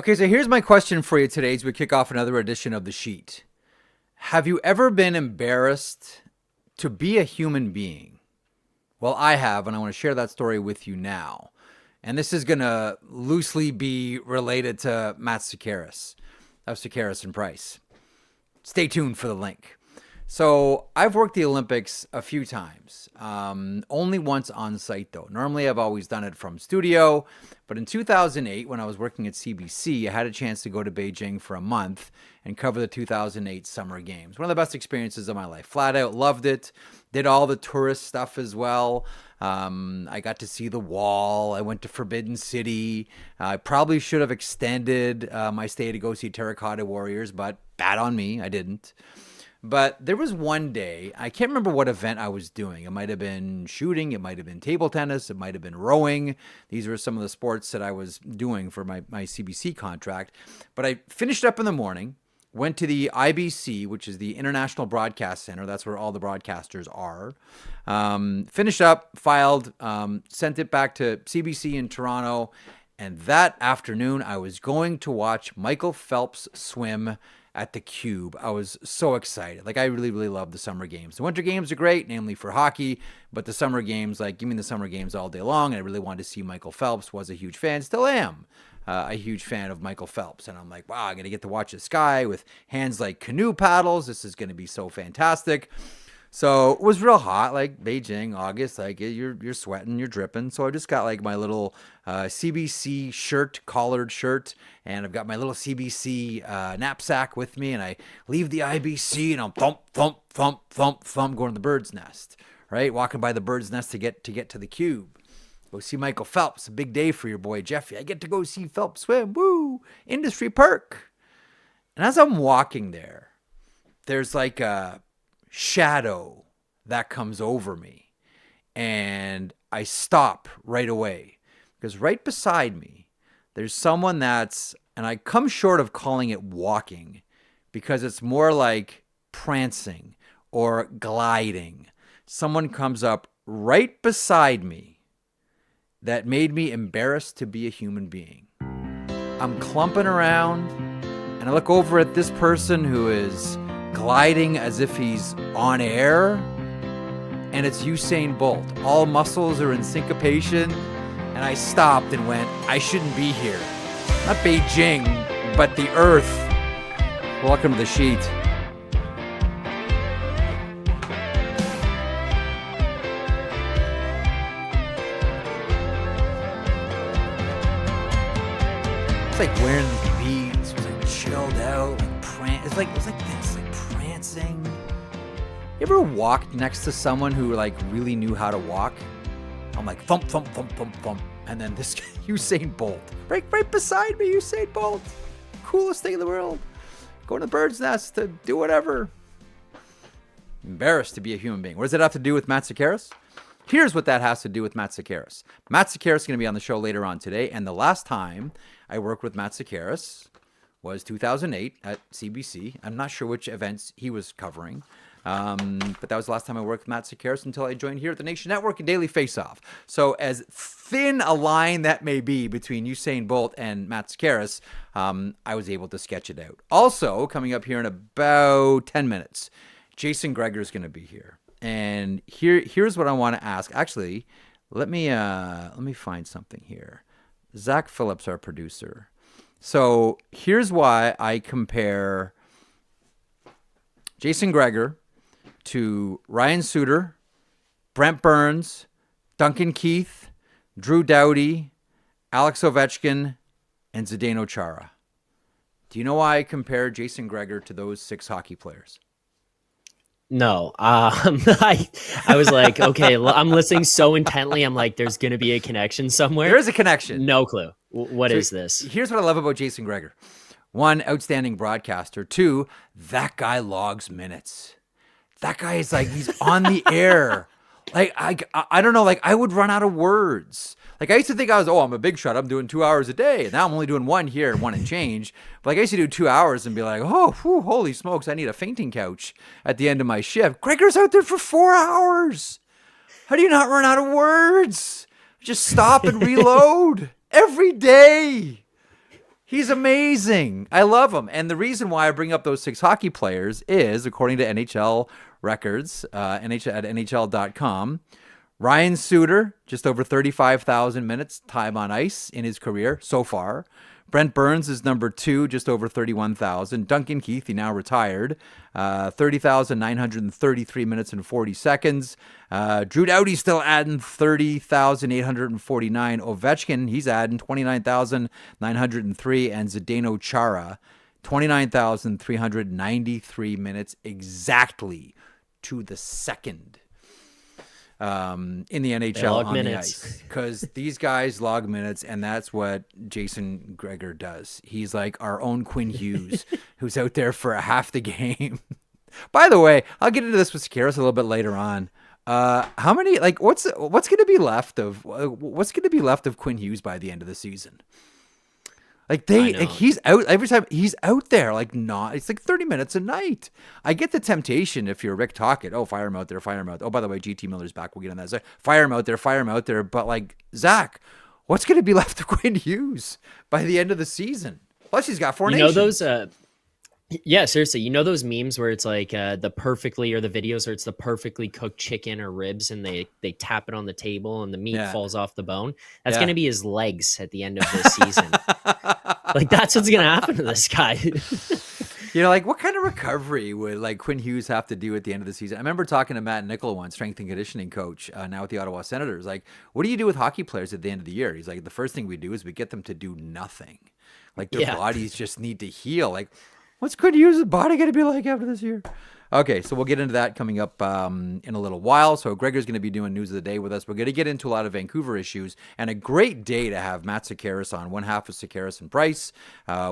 Okay, so here's my question for you today as we kick off another edition of The Sheet. Have you ever been embarrassed to be a human being? Well, I have, and I want to share that story with you now. And this is going to loosely be related to Matt Sekeres of Sekeres and Price. Stay tuned for the link. So I've worked the Olympics a few times, only once on site though. Normally I've always done it from studio, but in 2008 when I was working at CBC, I had a chance to go to Beijing for a month and cover the 2008 Summer Games. One of the best experiences of my life. Flat out loved it. Did all the tourist stuff as well. I got to see the wall. I went to Forbidden City. I probably should have extended my stay to go see Terracotta Warriors, but bad on me. I didn't. But there was one day, I can't remember what event I was doing. It might have been shooting. It might have been table tennis. It might have been rowing. These were some of the sports that I was doing for my CBC contract. But I finished up in the morning, went to the IBC, which is the International Broadcast Center. That's where all the broadcasters are. Finished up, filed, sent it back to CBC in Toronto. And that afternoon, I was going to watch Michael Phelps swim at the Cube. I was so excited. Like, I really, really love the summer games. The winter games are great, namely for hockey, but the summer games, like, give me the summer games all day long. And I really wanted to see Michael Phelps. Was a huge fan, still am a huge fan of Michael Phelps. And I'm like, wow, I'm going to get to watch this guy with hands like canoe paddles. This is going to be so fantastic. So it was real hot, like Beijing, August, like you're sweating, you're dripping. So I just got like my little CBC shirt, collared shirt, and I've got my little CBC knapsack with me, and I leave the IBC and I'm thump, thump, thump, thump, thump, going to the bird's nest, right? Walking by the bird's nest to get to the Cube. Go see Michael Phelps, a big day for your boy Jeffy. I get to go see Phelps swim, woo, industry perk. And as I'm walking there, there's like a shadow that comes over me, and I stop right away because right beside me there's someone that's, and I come short of calling it walking because it's more like prancing or gliding. Someone comes up right beside me that made me embarrassed to be a human being. I'm clumping around and I look over at this person who is gliding as if he's on air, and it's Usain Bolt. All muscles are in syncopation, and I stopped and went, I shouldn't be here. Not Beijing, but the Earth. Welcome to The Sheet. It's like wearing these beads, it was like chilled out, like it was like this, like prancing. You ever walked next to someone who like really knew how to walk? I'm like thump, thump, thump, thump, thump, and then this guy, Usain Bolt, right beside me, Usain Bolt, coolest thing in the world, going to the bird's nest to do whatever. Embarrassed to be a human being. What does that have to do with Matt Sekeres? Here's what that has to do with Matt Sekeres. Matt Sekeres is going to be on the show later on today, and the last time I worked with Matt Sekeres was 2008 at CBC. I'm not sure which events he was covering, but that was the last time I worked with Matt Sekeres until I joined here at the Nation Network and Daily Faceoff. So as thin a line that may be between Usain Bolt and Matt Sekeres, I was able to sketch it out. Also, coming up here in about 10 minutes, Jason Gregor is going to be here. And here's what I want to ask. Actually, let me find something here. Zach Phillips, our producer. So here's why I compare Jason Gregor to Ryan Suter, Brent Burns, Duncan Keith, Drew Doughty, Alex Ovechkin, and Zdeno Chara. Do you know why I compare Jason Gregor to those 6 hockey players? No, I was like, okay, I'm listening so intently. I'm like, there's going to be a connection somewhere. There is a connection. No clue. What is this? Here's what I love about Jason Gregor. 1, outstanding broadcaster. 2, that guy logs minutes. That guy is like, he's on the air. Like, I don't know, like I would run out of words. Like I used to think I'm a big shot. I'm doing 2 hours a day. And now I'm only doing 1 here and 1 and change. But like I used to do 2 hours and be like, holy smokes, I need a fainting couch at the end of my shift. Gregor's out there for 4 hours. How do you not run out of words? Just stop and reload every day. He's amazing. I love him. And the reason why I bring up those 6 hockey players is, according to NHL records, at NHL.com, Ryan Suter, just over 35,000 minutes time on ice in his career so far. Brent Burns is number 2, just over 31,000. Duncan Keith, he now retired, 30,933 minutes and 40 seconds. Drew Doughty's still adding 30,849. Ovechkin, he's adding 29,903. And Zdeno Chara, 29,393 minutes exactly to the second. In the NHL on minutes. The ice, because these guys log minutes, and that's what Jason Gregor does. He's like our own Quinn Hughes, who's out there for half the game. By the way, I'll get into this with Sekeres a little bit later on. How many? Like, what's going to be left of Quinn Hughes by the end of the season? Like he's out every time he's out there. It's like 30 minutes a night. I get the temptation if you're Rick Tocchet. Oh, fire him out there, fire him out. Oh, by the way, GT Miller's back. We'll get on that. So, fire him out there, fire him out there. But like Zach, what's going to be left of Quinn Hughes by the end of the season? Plus, he's got 4 nations. Those. Yeah, seriously. You know those memes where it's like the videos where it's the perfectly cooked chicken or ribs, and they tap it on the table and the meat falls off the bone. That's going to be his legs at the end of this season. Like, that's what's going to happen to this guy. What kind of recovery would Quinn Hughes have to do at the end of the season? I remember talking to Matt Nichol once, strength and conditioning coach, now with the Ottawa Senators. Like, what do you do with hockey players at the end of the year? He's like, the first thing we do is we get them to do nothing. Like, their bodies just need to heal. Like, what's Quinn Hughes' body going to be like after this year? Okay, so we'll get into that coming up in a little while. So Gregor's going to be doing news of the day with us. We're going to get into a lot of Vancouver issues, and a great day to have Matt Sekeres on, one half of Sekeres and Price,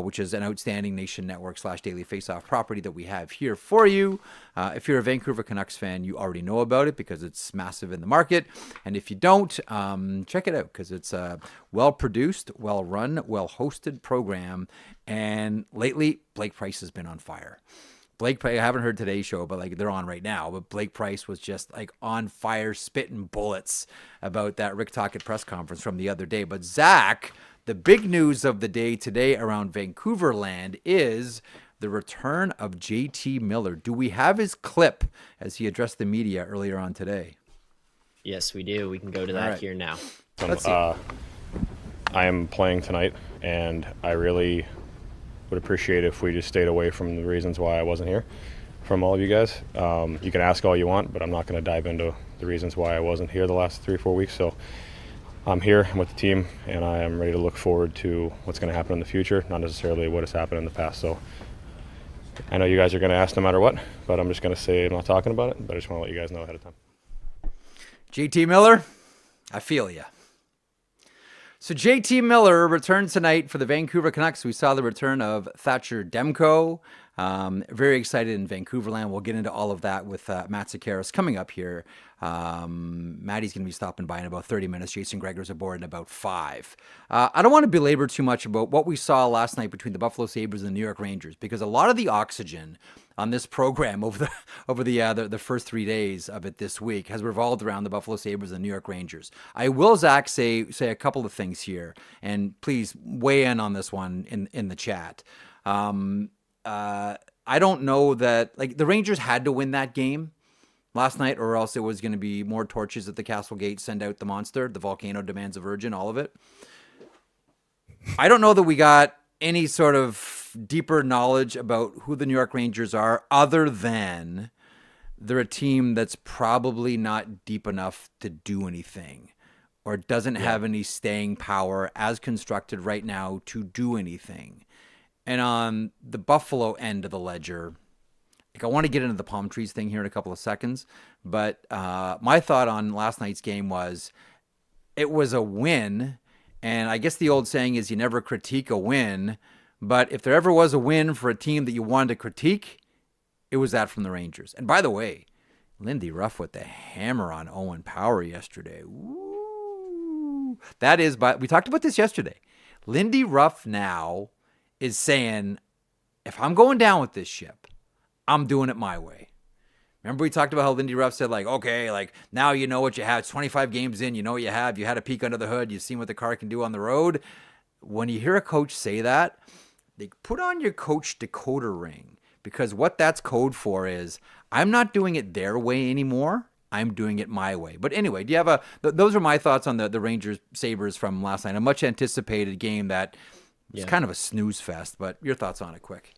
which is an outstanding Nation Network / Daily Faceoff property that we have here for you. If you're a Vancouver Canucks fan, you already know about it because it's massive in the market. And if you don't, check it out because it's a well-produced, well-run, well-hosted program. And lately, Blake Price has been on fire. I haven't heard today's show, but they're on right now. But Blake Price was just on fire, spitting bullets about that Rick Tocchet press conference from the other day. But Zach, the big news of the day today around Vancouver land is the return of JT Miller. Do we have his clip as he addressed the media earlier on today? Yes, we do. We can go to that here now. Let's see. I am playing tonight, and I really would appreciate if we just stayed away from the reasons why I wasn't here from all of you guys. You can ask all you want, but I'm not going to dive into the reasons why I wasn't here the last 3 or 4 weeks. So I'm here, I'm with the team, and I am ready to look forward to what's going to happen in the future, not necessarily what has happened in the past. So I know you guys are going to ask no matter what, but I'm just going to say I'm not talking about it, but I just want to let you guys know ahead of time. JT Miller, I feel ya. So JT Miller returned tonight for the Vancouver Canucks. We saw the return of Thatcher Demko. Very excited in Vancouverland. We'll get into all of that with Matt Sekeres coming up here. Maddie's going to be stopping by in about 30 minutes. Jason Gregor's aboard in about 5. I don't want to belabor too much about what we saw last night between the Buffalo Sabres and the New York Rangers, because a lot of the oxygen on this program over the first 3 days of it this week has revolved around the Buffalo Sabres and the New York Rangers. I will, Zach, say a couple of things here, and please weigh in on this one in the chat. I don't know that the Rangers had to win that game last night, or else it was going to be more torches at the Castle Gate, send out the monster, the volcano demands a virgin, all of it. I don't know that we got any sort of deeper knowledge about who the New York Rangers are, other than they're a team that's probably not deep enough to do anything, or doesn't have any staying power as constructed right now to do anything. And on the Buffalo end of the ledger, I want to get into the palm trees thing here in a couple of seconds, but my thought on last night's game was it was a win, and I guess the old saying is you never critique a win, but if there ever was a win for a team that you wanted to critique, it was that from the Rangers. And by the way, Lindy Ruff with the hammer on Owen Power yesterday. Ooh. That is, but we talked about this yesterday. Lindy Ruff now is saying, if I'm going down with this ship, I'm doing it my way. Remember we talked about how Lindy Ruff said, okay, now you know what you have. It's 25 games in, you know what you have. You had a peek under the hood. You've seen what the car can do on the road. when you hear a coach say that, they put on your coach decoder ring, because what that's code for is I'm not doing it their way anymore. I'm doing it my way. But anyway, do you have those are my thoughts on the Rangers Sabres from last night. A much anticipated game that was kind of a snooze fest, but your thoughts on it quick.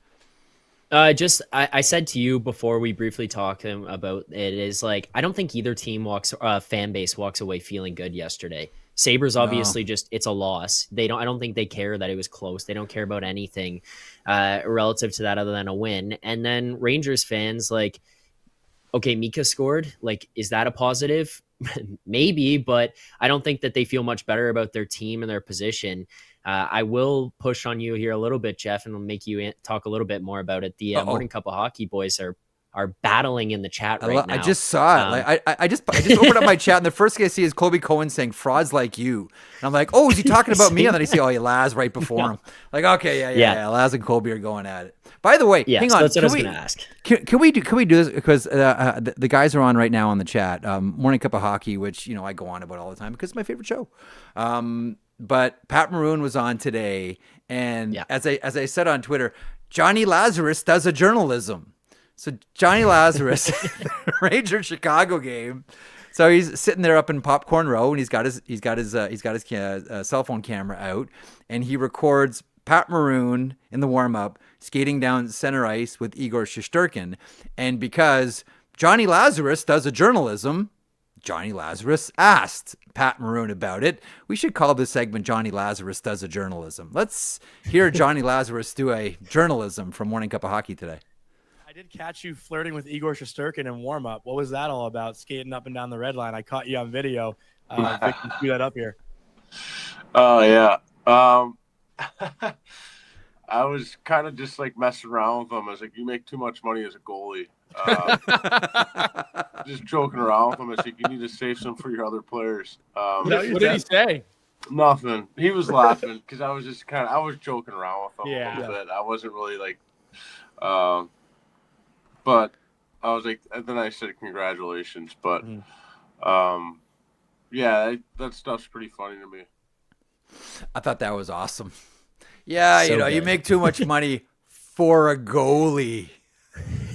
I said to you before we briefly talked about it, is like, I don't think either team fan base walks away feeling good yesterday. Sabres obviously it's a loss. I don't think they care that it was close. They don't care about anything relative to that other than a win. And then Rangers fans, like, okay, Mika scored. Like, is that a positive? Maybe, but I don't think that they feel much better about their team and their position. I will push on you here a little bit, Jeff, and will make you talk a little bit more about it. The Morning Cup of Hockey boys are battling in the chat right now. I just saw it. I just opened up my chat, and the first thing I see is Colby Cohen saying "frauds like you," and I'm like, "Oh, is he talking about me?" And then I see, "Oh, yeah, Laz right before him." Like, okay, yeah. Laz and Colby are going at it. By the way, hang on. So that's what I was going to ask. Can we do this, because the guys are on right now on the chat. Morning Cup of Hockey, which I go on about all the time because it's my favorite show. But Pat Maroon was on today, and as I said on Twitter, Johnny Lazarus does a journalism. So Johnny Lazarus, Rangers Chicago game. So he's sitting there up in Popcorn Row, and he's got his cell phone camera out, and he records Pat Maroon in the warm up skating down center ice with Igor Shesterkin. And because Johnny Lazarus does a journalism, Johnny Lazarus asked Pat Maroon about it. We should call this segment Johnny Lazarus Does a Journalism. Let's hear Johnny Lazarus do a journalism from Morning Cup of Hockey today. I did catch you flirting with Igor Shesterkin in warm-up. What was that all about, skating up and down the red line? I caught you on video. Vic, you threw that up here. Oh, yeah. I was kind of just like messing around with him. I was like, you make too much money as a goalie. Just joking around with him. I was like, you need to save some for your other players. What did he say? Nothing. He was laughing because I was just I was joking around with him a little bit. I wasn't really like, but I was like, and then I said congratulations. But yeah, that stuff's pretty funny to me. I thought that was awesome. Yeah, So you good. make too much money for a goalie.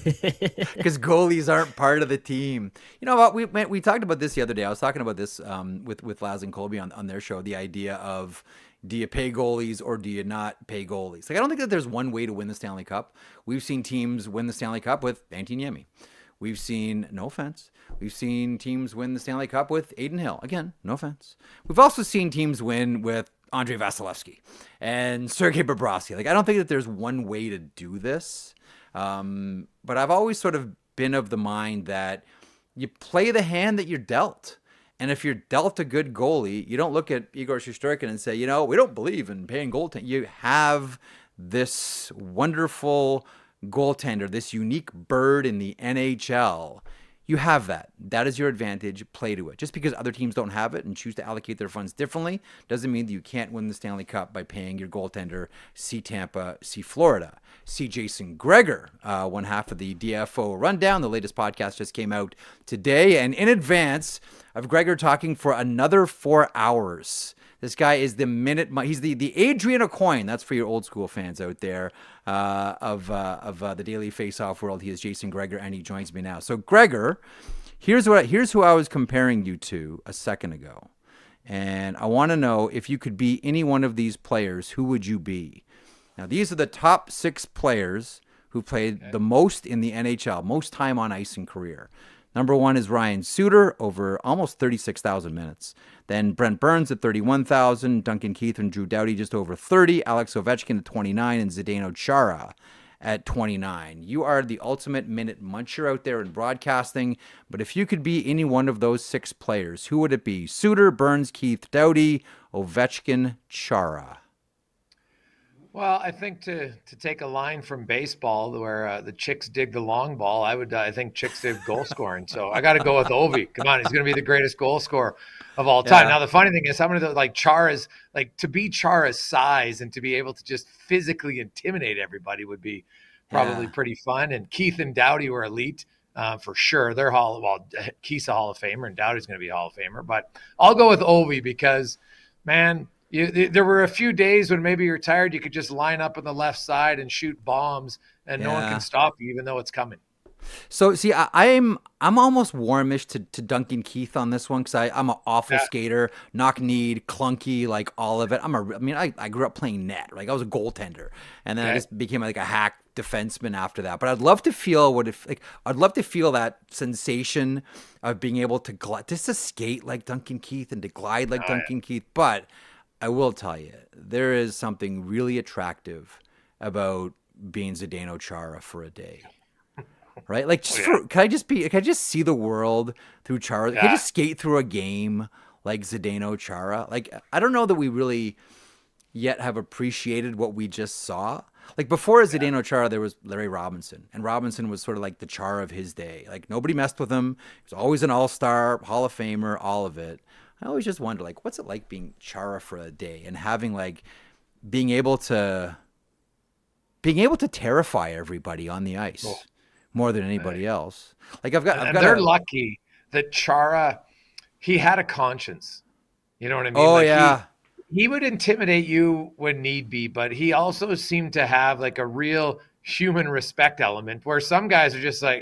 Because goalies aren't part of the team. You know what? We talked about this the other day. I was talking about this with Laz and Colby on their show. The idea of, do you pay goalies or do you not pay goalies? Like, I don't think that there's one way to win the Stanley Cup. We've seen teams win the Stanley Cup with Antiniemi. We've seen, no offense, we've seen teams win the Stanley Cup with Aiden Hill. Again, no offense. We've also seen teams win with Andrei Vasilevsky and Sergei Bobrovsky. Like, I don't think that there's one way to do this. But I've always sort of been of the mind that you play the hand that you're dealt. And if you're dealt a good goalie, you don't look at Igor Shesterkin and say, we don't believe in paying goaltending. You have this wonderful goaltender, this unique bird in the NHL. You have that. That is your advantage. Play to it. Just because other teams don't have it and choose to allocate their funds differently doesn't mean that you can't win the Stanley Cup by paying your goaltender. See Tampa, see Florida. See Jason Gregor, one half of the DFO Rundown. The latest podcast just came out today. And in advance of Gregor talking for another 4 hours. This guy is he's the Adrian Aucoin. That's for your old school fans out there of the daily Faceoff world. He is Jason Gregor, and he joins me now. So Gregor, here's who I was comparing you to a second ago, and I want to know, if you could be any one of these players, who would you be? Now, these are the top 6 players who played the most in the NHL, most time on ice in career. Number 1 is Ryan Suter, over almost 36,000 minutes. Then Brent Burns at 31,000, Duncan Keith and Drew Doughty just over 30, Alex Ovechkin at 29, and Zdeno Chara at 29. You are the ultimate minute muncher out there in broadcasting, but if you could be any one of those 6 players, who would it be? Suter, Burns, Keith, Doughty, Ovechkin, Chara. Well, I think to take a line from baseball where the chicks dig the long ball, I think chicks dig goal scoring. So I got to go with Ovi. Come on, he's going to be the greatest goal scorer of all time. Yeah. Now, the funny thing is, how many of those, Chara's, to be Chara's size and to be able to just physically intimidate everybody would be probably pretty fun. And Keith and Doughty were elite for sure. They're Keith's a Hall of Famer and Doughty's going to be a Hall of Famer. But I'll go with Ovi because, man, There were a few days when maybe you're tired, you could just line up on the left side and shoot bombs, and no one can stop you, even though it's coming. So see, I'm almost warmish to Duncan Keith on this one, because I'm an awful skater, knock-kneed, clunky, like all of it. I grew up playing net, like I was a goaltender, and then I just became like a hack defenseman after that. But I'd love to feel I'd love to feel that sensation of being able to just to skate like Duncan Keith and to glide like Duncan Keith. But I will tell you, there is something really attractive about being Zdeno Chara for a day. Right? Like, can I just see the world through Chara? Can I just skate through a game like Zdeno Chara? Like, I don't know that we really yet have appreciated what we just saw. Like, before Zdeno Chara, there was Larry Robinson, and Robinson was sort of like the Chara of his day. Like, nobody messed with him. He was always an all-star, Hall of Famer, all of it. I always just wonder, like, what's it like being Chara for a day and having, like, being able to terrify everybody on the ice. Oh. More than anybody else. Like they're lucky that Chara, he had a conscience. You know what I mean? Oh, like yeah. He would intimidate you when need be, but he also seemed to have like a real human respect element where some guys are just like,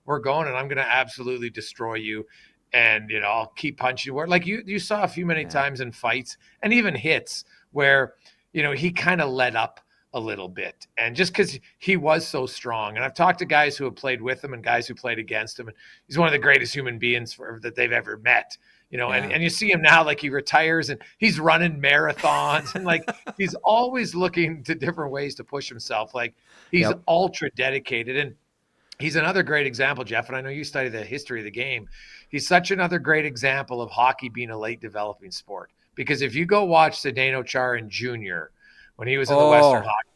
we're going and I'm going to absolutely destroy you. And, I'll keep punching you. Like you saw a few many times in fights and even hits where, he kind of let up a little bit, and just because he was so strong. And I've talked to guys who have played with him and guys who played against him, and he's one of the greatest human beings that they've ever met. And you see him now, like he retires and he's running marathons and like he's always looking to different ways to push himself. Like he's ultra dedicated, and he's another great example, Jeff. And I know you study the history of the game. He's such another great example of hockey being a late developing sport, because if you go watch Zdeno Chara in junior, when he was in the Western Hockey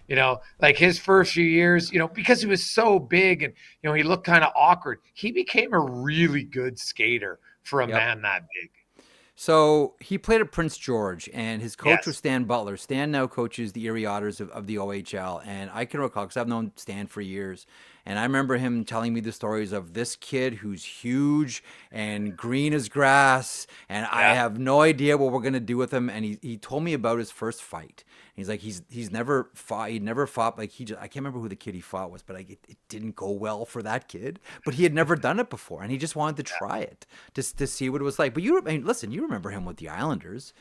League, like his first few years, because he was so big and, he looked kind of awkward, he became a really good skater for a man that big. So he played at Prince George, and his coach was Stan Butler. Stan now coaches the Erie Otters of the OHL, and I can recall, because I've known Stan for years, and I remember him telling me the stories of this kid who's huge and green as grass, and I have no idea what we're going to do with him. And he told me about his first fight. He's like, he's never fought. He'd never fought. Like I can't remember who the kid he fought was, but it didn't go well for that kid. But he had never done it before, and he just wanted to try it just to see what it was like. But listen, you remember him with the Islanders.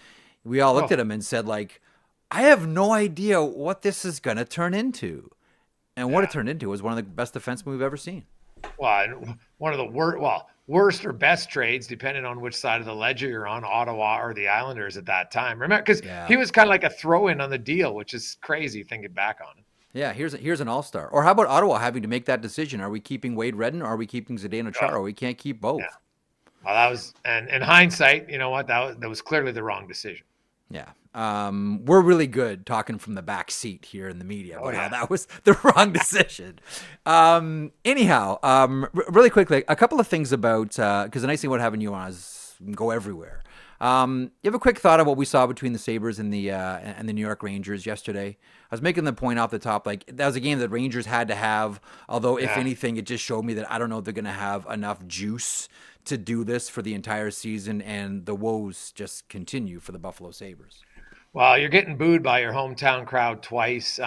We all looked at him and said, like, I have no idea what this is going to turn into. And what it turned into was one of the best defensemen we've ever seen. Well, one of the worst or best trades, depending on which side of the ledger you're on, Ottawa or the Islanders at that time. Remember, because he was kind of like a throw-in on the deal, which is crazy thinking back on it. Yeah, here's an all-star. Or how about Ottawa having to make that decision? Are we keeping Wade Redden or are we keeping Zdeno Chara? We can't keep both. Yeah. Well, that was, and in hindsight, you know what? That was clearly the wrong decision. Yeah. We're really good talking from the back seat here in the media about how that was the wrong decision. Anyhow, really quickly, a couple of things about, because the nice thing about having you on is you can go everywhere. You have a quick thought of what we saw between the Sabres and the New York Rangers yesterday? I was making the point off the top, like that was a game that Rangers had to have, although if anything, it just showed me that I don't know if they're going to have enough juice to do this for the entire season, and the woes just continue for the Buffalo Sabres. Well, you're getting booed by your hometown crowd twice.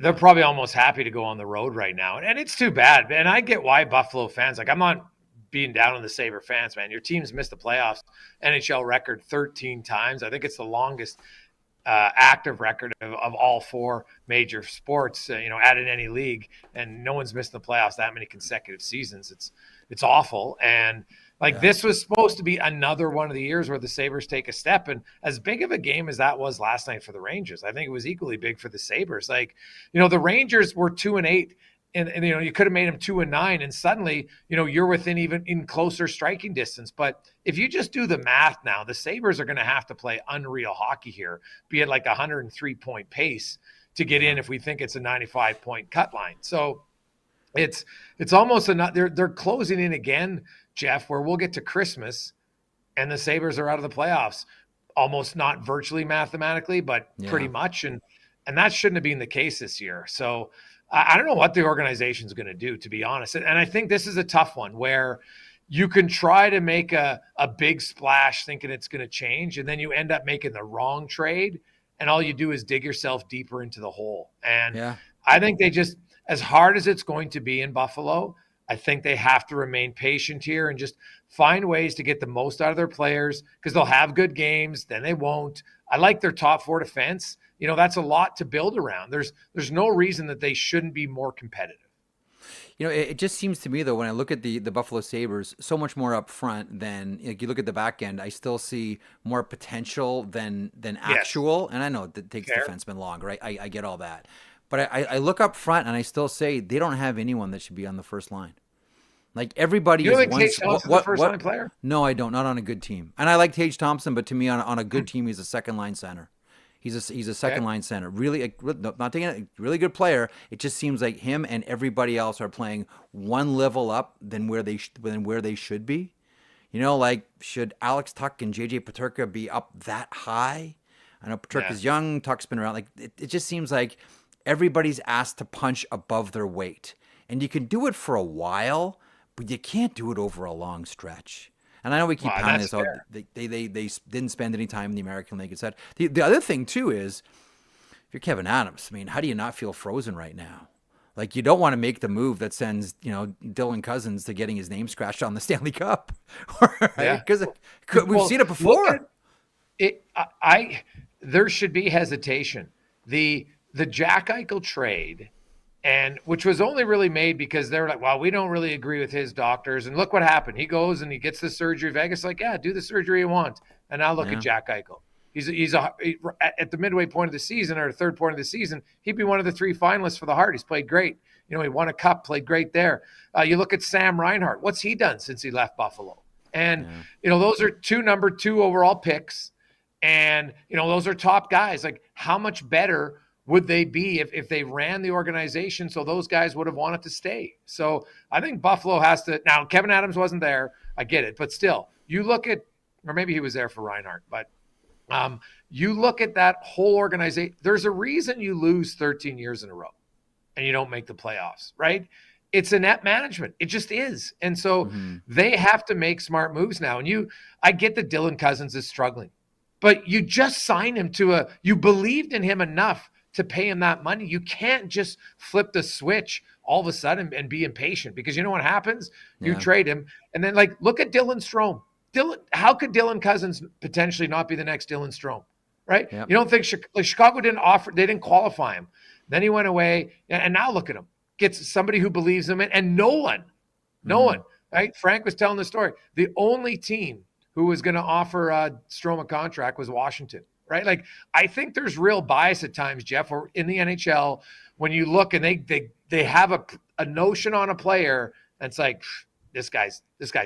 They're probably almost happy to go on the road right now. And it's too bad. And I get why Buffalo fans, like I'm not being down on the Sabre fans, man. Your team's missed the playoffs, NHL record 13 times. I think it's the longest active record of all four major sports, added any league. And no one's missed the playoffs that many consecutive seasons. It's awful. And this was supposed to be another one of the years where the Sabres take a step. And as big of a game as that was last night for the Rangers, I think it was equally big for the Sabres. The Rangers were 2-8 and you could have made them 2-9 and suddenly, you're within even in closer striking distance. But if you just do the math now, the Sabres are going to have to play unreal hockey here, be at like 103-point pace to get in if we think it's a 95-point cut line. So it's almost they're closing in again, Jeff, where we'll get to Christmas and the Sabres are out of the playoffs, almost not virtually mathematically, but pretty much. And that shouldn't have been the case this year. So I don't know what the organization is going to do, to be honest. And I think this is a tough one where you can try to make a big splash thinking it's going to change, and then you end up making the wrong trade, and all you do is dig yourself deeper into the hole. And I think they just, as hard as it's going to be in Buffalo, I think they have to remain patient here and just find ways to get the most out of their players, because they'll have good games, then they won't. I like their top 4 defense. That's a lot to build around. There's no reason that they shouldn't be more competitive. It just seems to me, though, when I look at the Buffalo Sabres, so much more up front than you look at the back end. I still see more potential than actual. And I know it takes defensemen longer. Right? I get all that. But I look up front and I still say they don't have anyone that should be on the first line. Like everybody is one. The first line player? No, I don't. Not on a good team. And I like Tage Thompson, but to me, on a good team, he's a second line center. He's a second line center. Really, not taking a really good player. It just seems like him and everybody else are playing one level up than where they should be. Like should Alex Tuch and JJ Peterka be up that high? I know Peterka's young. Tuch's been around. Like it just seems like everybody's asked to punch above their weight, and you can do it for a while, but you can't do it over a long stretch. And I know we keep pounding this out. They didn't spend any time in the American League. It's that the other thing too is, if you're Kevin Adams, I mean, how do you not feel frozen right now? Like you don't want to make the move that sends Dylan Cousins to getting his name scratched on the Stanley Cup, right? Because we've seen it before. There should be hesitation. The Jack Eichel trade. And which was only really made because they were like, well, we don't really agree with his doctors. And look what happened. He goes and he gets the surgery. Vegas like, yeah, do the surgery you want. And now look at Jack Eichel. He's at the midway point of the season or the third point of the season, he'd be one of the 3 finalists for the Hart. He's played great. He won a cup, played great there. You look at Sam Reinhart. What's he done since he left Buffalo? And, those are 2 number 2 overall picks. And, those are top guys. Like how much better would they be if they ran the organization so those guys would have wanted to stay? So I think Buffalo has to – now, Kevin Adams wasn't there. I get it. But still, you look at – or maybe he was there for Reinhart. But you look at that whole organization. There's a reason you lose 13 years in a row and you don't make the playoffs, right? It's a net management. It just is. And so they have to make smart moves now. And I get that Dylan Cousins is struggling. But you just signed him to you believed in him enough to pay him that money. You can't just flip the switch all of a sudden and be impatient, because you know what happens? You trade him. And then look at Dylan Strome. How could Dylan Cousins potentially not be the next Dylan Strome? Right? Yep. You don't think Chicago they didn't qualify him. Then he went away. And now look at him. Gets somebody who believes him in, and no one, right? Frank was telling the story. The only team who was going to offer Strome a contract was Washington. Right? Like, I think there's real bias at times, Jeff, or in the NHL, when you look and they have a notion on a player, and it's like, this guy's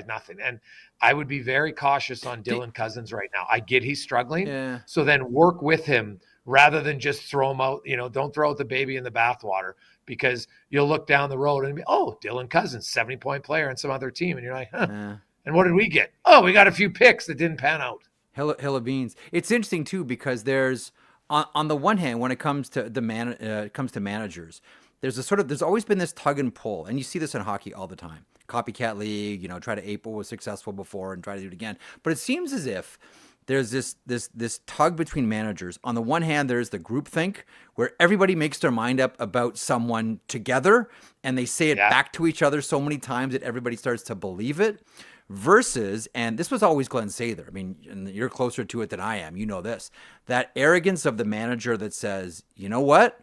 nothing. And I would be very cautious on Dylan Cousins right now. I get he's struggling. Yeah. So then work with him rather than just throw him out. Don't throw out the baby in the bathwater, because you'll look down the road and be, oh, Dylan Cousins, 70-point player on some other team. And you're like, huh. Yeah. And what did we get? Oh, we got a few picks that didn't pan out. Hill of beans. It's interesting too, because there's on the one hand, when it comes to managers, there's always been this tug and pull, and you see this in hockey all the time. Copycat league, try to ape what was successful before and try to do it again. But it seems as if there's this tug between managers. On the one hand, there's the groupthink where everybody makes their mind up about someone together, and they say it back to each other so many times that everybody starts to believe it. Versus, and this was always Glenn Sather, I mean, and you're closer to it than I am, this, that arrogance of the manager that says, you know what,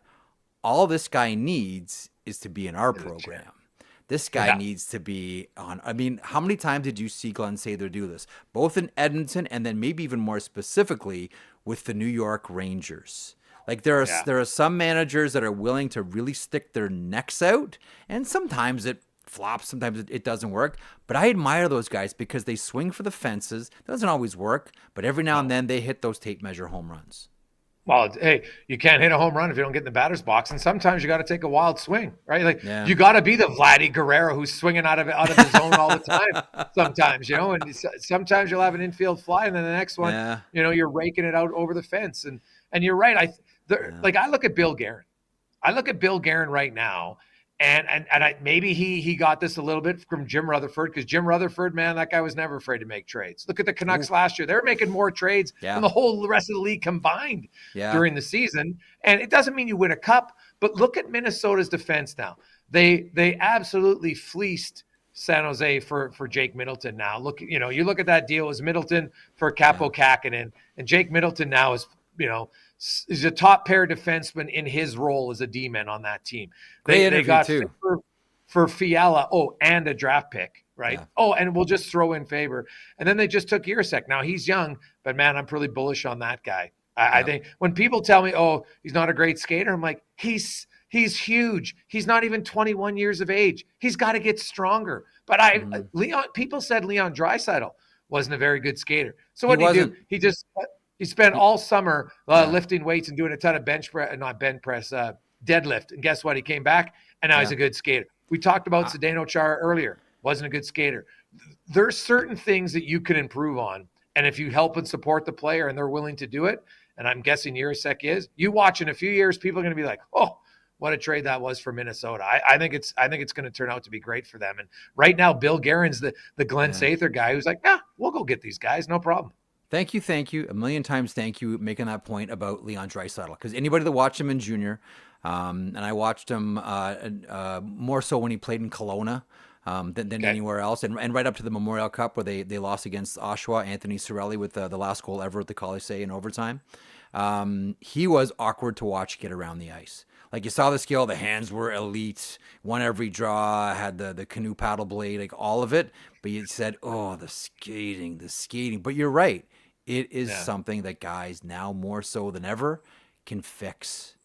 all this guy needs is to be in our program. This guy needs to be on. I mean, how many times did you see Glenn Sather do this? Both in Edmonton and then maybe even more specifically with the New York Rangers. Like there are some managers that are willing to really stick their necks out, and sometimes it flops, sometimes it doesn't work. But I admire those guys because they swing for the fences. It doesn't always work, but every now and then they hit those tape measure home runs. Well, hey, you can't hit a home run if you don't get in the batter's box, and sometimes you got to take a wild swing, right? You got to be the Vladdy Guerrero who's swinging out of the zone all the time. Sometimes, and sometimes you'll have an infield fly, and then the next one, you're raking it out over the fence. And you're right. I look at Bill Guerin. I look at Bill Guerin right now, And maybe he got this a little bit from Jim Rutherford, because Jim Rutherford, man, that guy was never afraid to make trades. Look at the Canucks last year. They were making more trades than the whole rest of the league combined during the season. And it doesn't mean you win a cup, but look at Minnesota's defense now. They absolutely fleeced San Jose for Jake Middleton now. You look at that deal. It was Middleton for Capo Kakinen, and Jake Middleton now is a top pair defenseman in his role as a D-man on that team. They got too. For Fiala, and a draft pick, right? Yeah. And we'll just throw in Faber. And then they just took Jiricek. Now, he's young, but, man, I'm pretty bullish on that guy. I think when people tell me, he's not a great skater, I'm like, he's huge. He's not even 21 years of age. He's got to get stronger. But people said Leon Draisaitl wasn't a very good skater. So what did he do? He spent all summer lifting weights and doing a ton of deadlift. And guess what? He came back, and now he's a good skater. We talked about Zdeno Chara earlier. Wasn't a good skater. There's certain things that you can improve on. And if you help and support the player and they're willing to do it, and I'm guessing Jiricek is, you watch in a few years, people are going to be like, what a trade that was for Minnesota. I think it's going to turn out to be great for them. And right now, Bill Guerin's the Glenn Sather guy who's like, we'll go get these guys. No problem. Thank you. A million times thank you making that point about Leon Draisaitl. Because anybody that watched him in junior, and I watched him more so when he played in Kelowna than anywhere else. And right up to the Memorial Cup where they lost against Oshawa, Anthony Cirelli with the last goal ever at the Colisée in overtime. He was awkward to watch get around the ice. Like, you saw the skill, the hands were elite, won every draw, had the canoe paddle blade, like all of it. But you said, the skating. But you're right. It is something that guys now more so than ever can fix.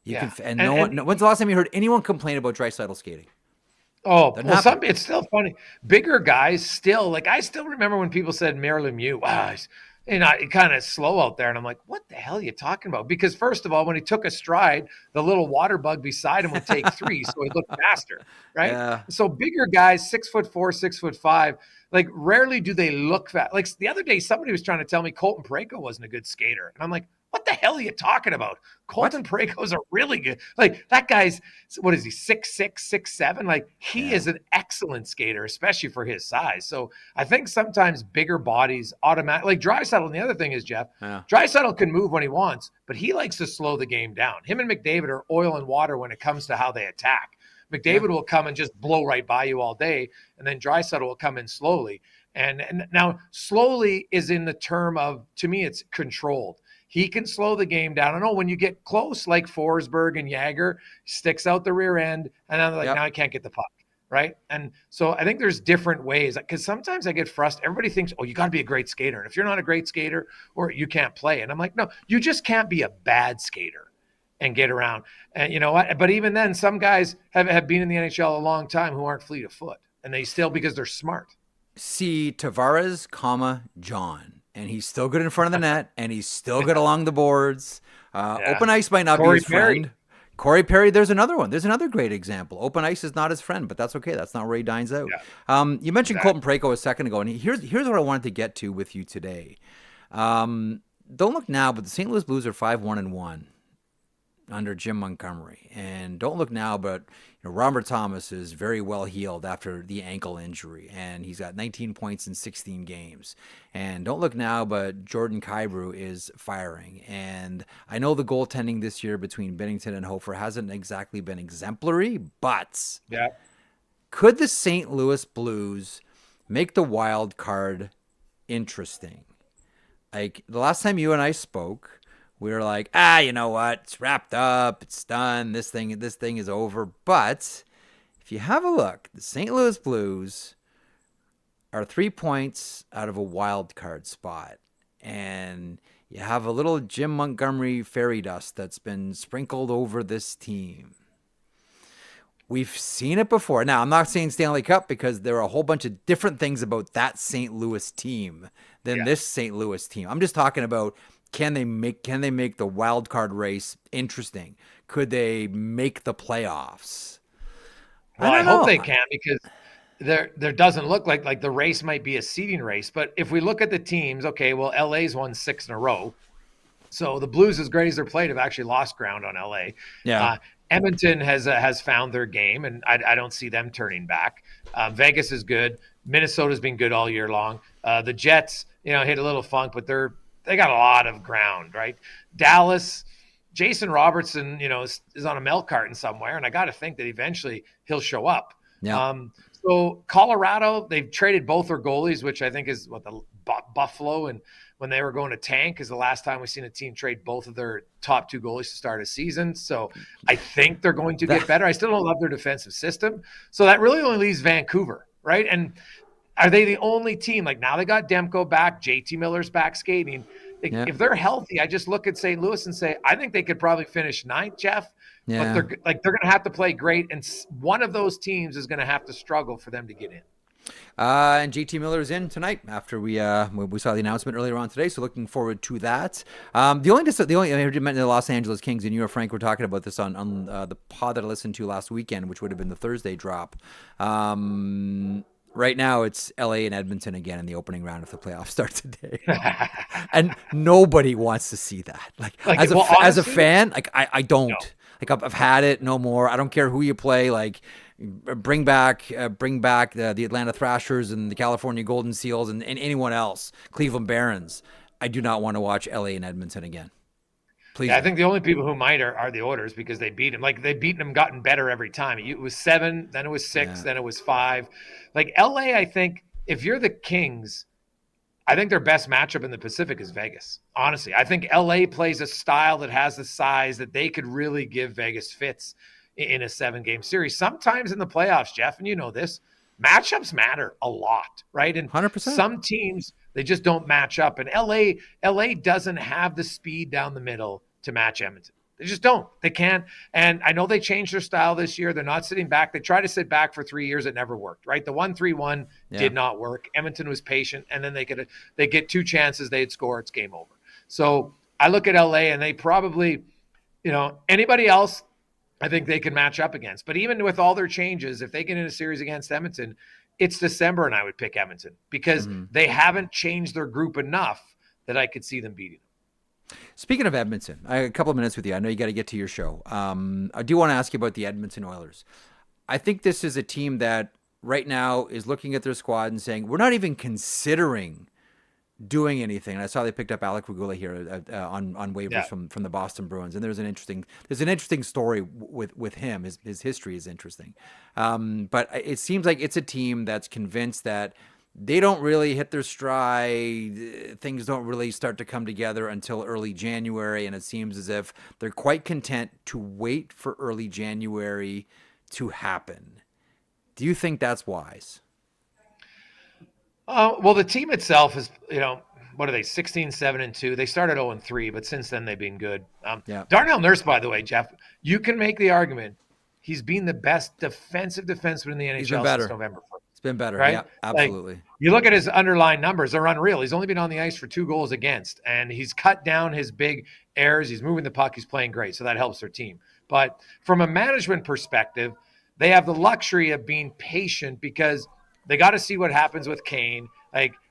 When's the last time you heard anyone complain about Draisaitl skating? It's still funny. Bigger guys still, I still remember when people said Mario Lemieux, wow, he's kind of slow out there. And I'm like, what the hell are you talking about? Because first of all, when he took a stride, the little water bug beside him would take 3, so he looked faster, right? Yeah. So bigger guys, 6'4", 6'5", rarely do they look fast. The other day, somebody was trying to tell me Colton Parayko wasn't a good skater. And I'm like, what the hell are you talking about? Colton Parayko's a really good, that guy's, what is he, 6'6", 6'7"? He is an excellent skater, especially for his size. So I think sometimes bigger bodies automatically, Draisaitl, and the other thing is, Jeff, Draisaitl can move when he wants, but he likes to slow the game down. Him and McDavid are oil and water when it comes to how they attack. McDavid will come and just blow right by you all day, and then Draisaitl will come in slowly. And now slowly is in the term of, to me, it's controlled. He can slow the game down. I know when you get close, like Forsberg and Jagger, sticks out the rear end, and I'm now I can't get the puck, right? And so I think there's different ways, because sometimes I get frustrated. Everybody thinks, you got to be a great skater. And if you're not a great skater, or you can't play. And I'm like, no, you just can't be a bad skater and get around. And you know what? But even then, some guys have been in the NHL a long time who aren't fleet of foot, and they still, because they're smart. See Tavares, John. And he's still good in front of the net, and he's still good along the boards. Open ice might not be his friend. Corey Perry, there's another one. There's another great example. Open ice is not his friend, but that's okay. That's not where he dines out. Yeah. You mentioned Colton Parayko a second ago, and here's what I wanted to get to with you today. Don't look now, but the St. Louis Blues are 5-1-1 under Jim Montgomery. And don't look now, but Robert Thomas is very well healed after the ankle injury, and he's got 19 points in 16 games. And don't look now, but Jordan Kyrou is firing. And I know the goaltending this year between Binnington and Hofer hasn't exactly been exemplary, but could the St. Louis Blues make the wild card interesting? The last time you and I spoke, we were like, you know what? It's wrapped up. It's done. This thing is over. But if you have a look, the St. Louis Blues are 3 points out of a wild card spot. And you have a little Jim Montgomery fairy dust that's been sprinkled over this team. We've seen it before. Now, I'm not saying Stanley Cup, because there are a whole bunch of different things about that St. Louis team than this St. Louis team. I'm just talking about, Can they make the wild card race interesting? Could they make the playoffs? Well, I hope they can, because there doesn't look like the race might be a seeding race. But if we look at the teams, LA's won 6 in a row. So the Blues, as great as they're played, have actually lost ground on LA. Yeah. Edmonton has found their game, and I don't see them turning back. Vegas is good. Minnesota's been good all year long. The Jets, hit a little funk, but they got a lot of ground, right? Dallas, Jason Robertson, is on a milk carton somewhere, and I got to think that eventually he'll show up. Yeah. So Colorado, they've traded both their goalies, which I think is the Buffalo, and when they were going to tank is the last time we've seen a team trade both of their top 2 goalies to start a season. So I think they're going to get better. I still don't love their defensive system. So that really only leaves Vancouver, right? And are they the only team? Like now they got Demko back, JT Miller's back skating. If they're healthy, I just look at St. Louis and say, I think they could probably finish 9th, Jeff. Yeah. But they're going to have to play great, and one of those teams is going to have to struggle for them to get in. And JT Miller is in tonight after we saw the announcement earlier on today, so looking forward to that. The only I heard you mention the Los Angeles Kings, and you and Frank were talking about this on the pod that I listened to last weekend, which would have been the Thursday drop. Right now, it's LA and Edmonton again in the opening round if the playoffs start today, and nobody wants to see that. As a fan, I don't. No. I've had it. No more. I don't care who you play. Bring back the Atlanta Thrashers and the California Golden Seals and anyone else, Cleveland Barons. I do not want to watch LA and Edmonton again. Please. Yeah, I think the only people who might are the Oilers because they beat them. They've beaten them, gotten better every time. It was 7, then it was 6, then it was 5. LA, I think if you're the Kings, I think their best matchup in the Pacific is Vegas. Honestly, I think LA plays a style that has the size that they could really give Vegas fits in a 7-game series. Sometimes in the playoffs, Jeff, and you know this, matchups matter a lot, right? And 100%. Some teams, they just don't match up. And LA doesn't have the speed down the middle to match Edmonton. They just don't. They can't. And I know they changed their style this year. They're not sitting back. They tried to sit back for 3 years. It never worked, right? The 1-3-1 did not work. Edmonton was patient, and then they get 2 chances. They'd score. It's game over. So I look at LA, and they probably, anybody else, I think they can match up against. But even with all their changes, if they get in a series against Edmonton, it's December, and I would pick Edmonton because they haven't changed their group enough that I could see them beating them. Speaking of Edmonton, I have a couple of minutes with you. I know you got to get to your show. I do want to ask you about the Edmonton Oilers. I think this is a team that right now is looking at their squad and saying, we're not even considering doing anything. And I saw they picked up Alec Regula here on waivers from the Boston Bruins. And there's an interesting story with him. His history is interesting. But it seems like it's a team that's convinced that they don't really hit their stride. Things don't really start to come together until early January. And it seems as if they're quite content to wait for early January to happen. Do you think that's wise? Well, the team itself is, what are they, 16-7-2? They started 0-3, but since then they've been good. Darnell Nurse, by the way, Jeff, you can make the argument he's been the best defensive defenseman in the NHL since November 1st. It's been better, right? Yeah, absolutely. You look at his underlying numbers, they're unreal. He's only been on the ice for 2 goals against, and he's cut down his big errors. He's moving the puck. He's playing great, so that helps their team. But from a management perspective, they have the luxury of being patient because they got to see what happens with Kane.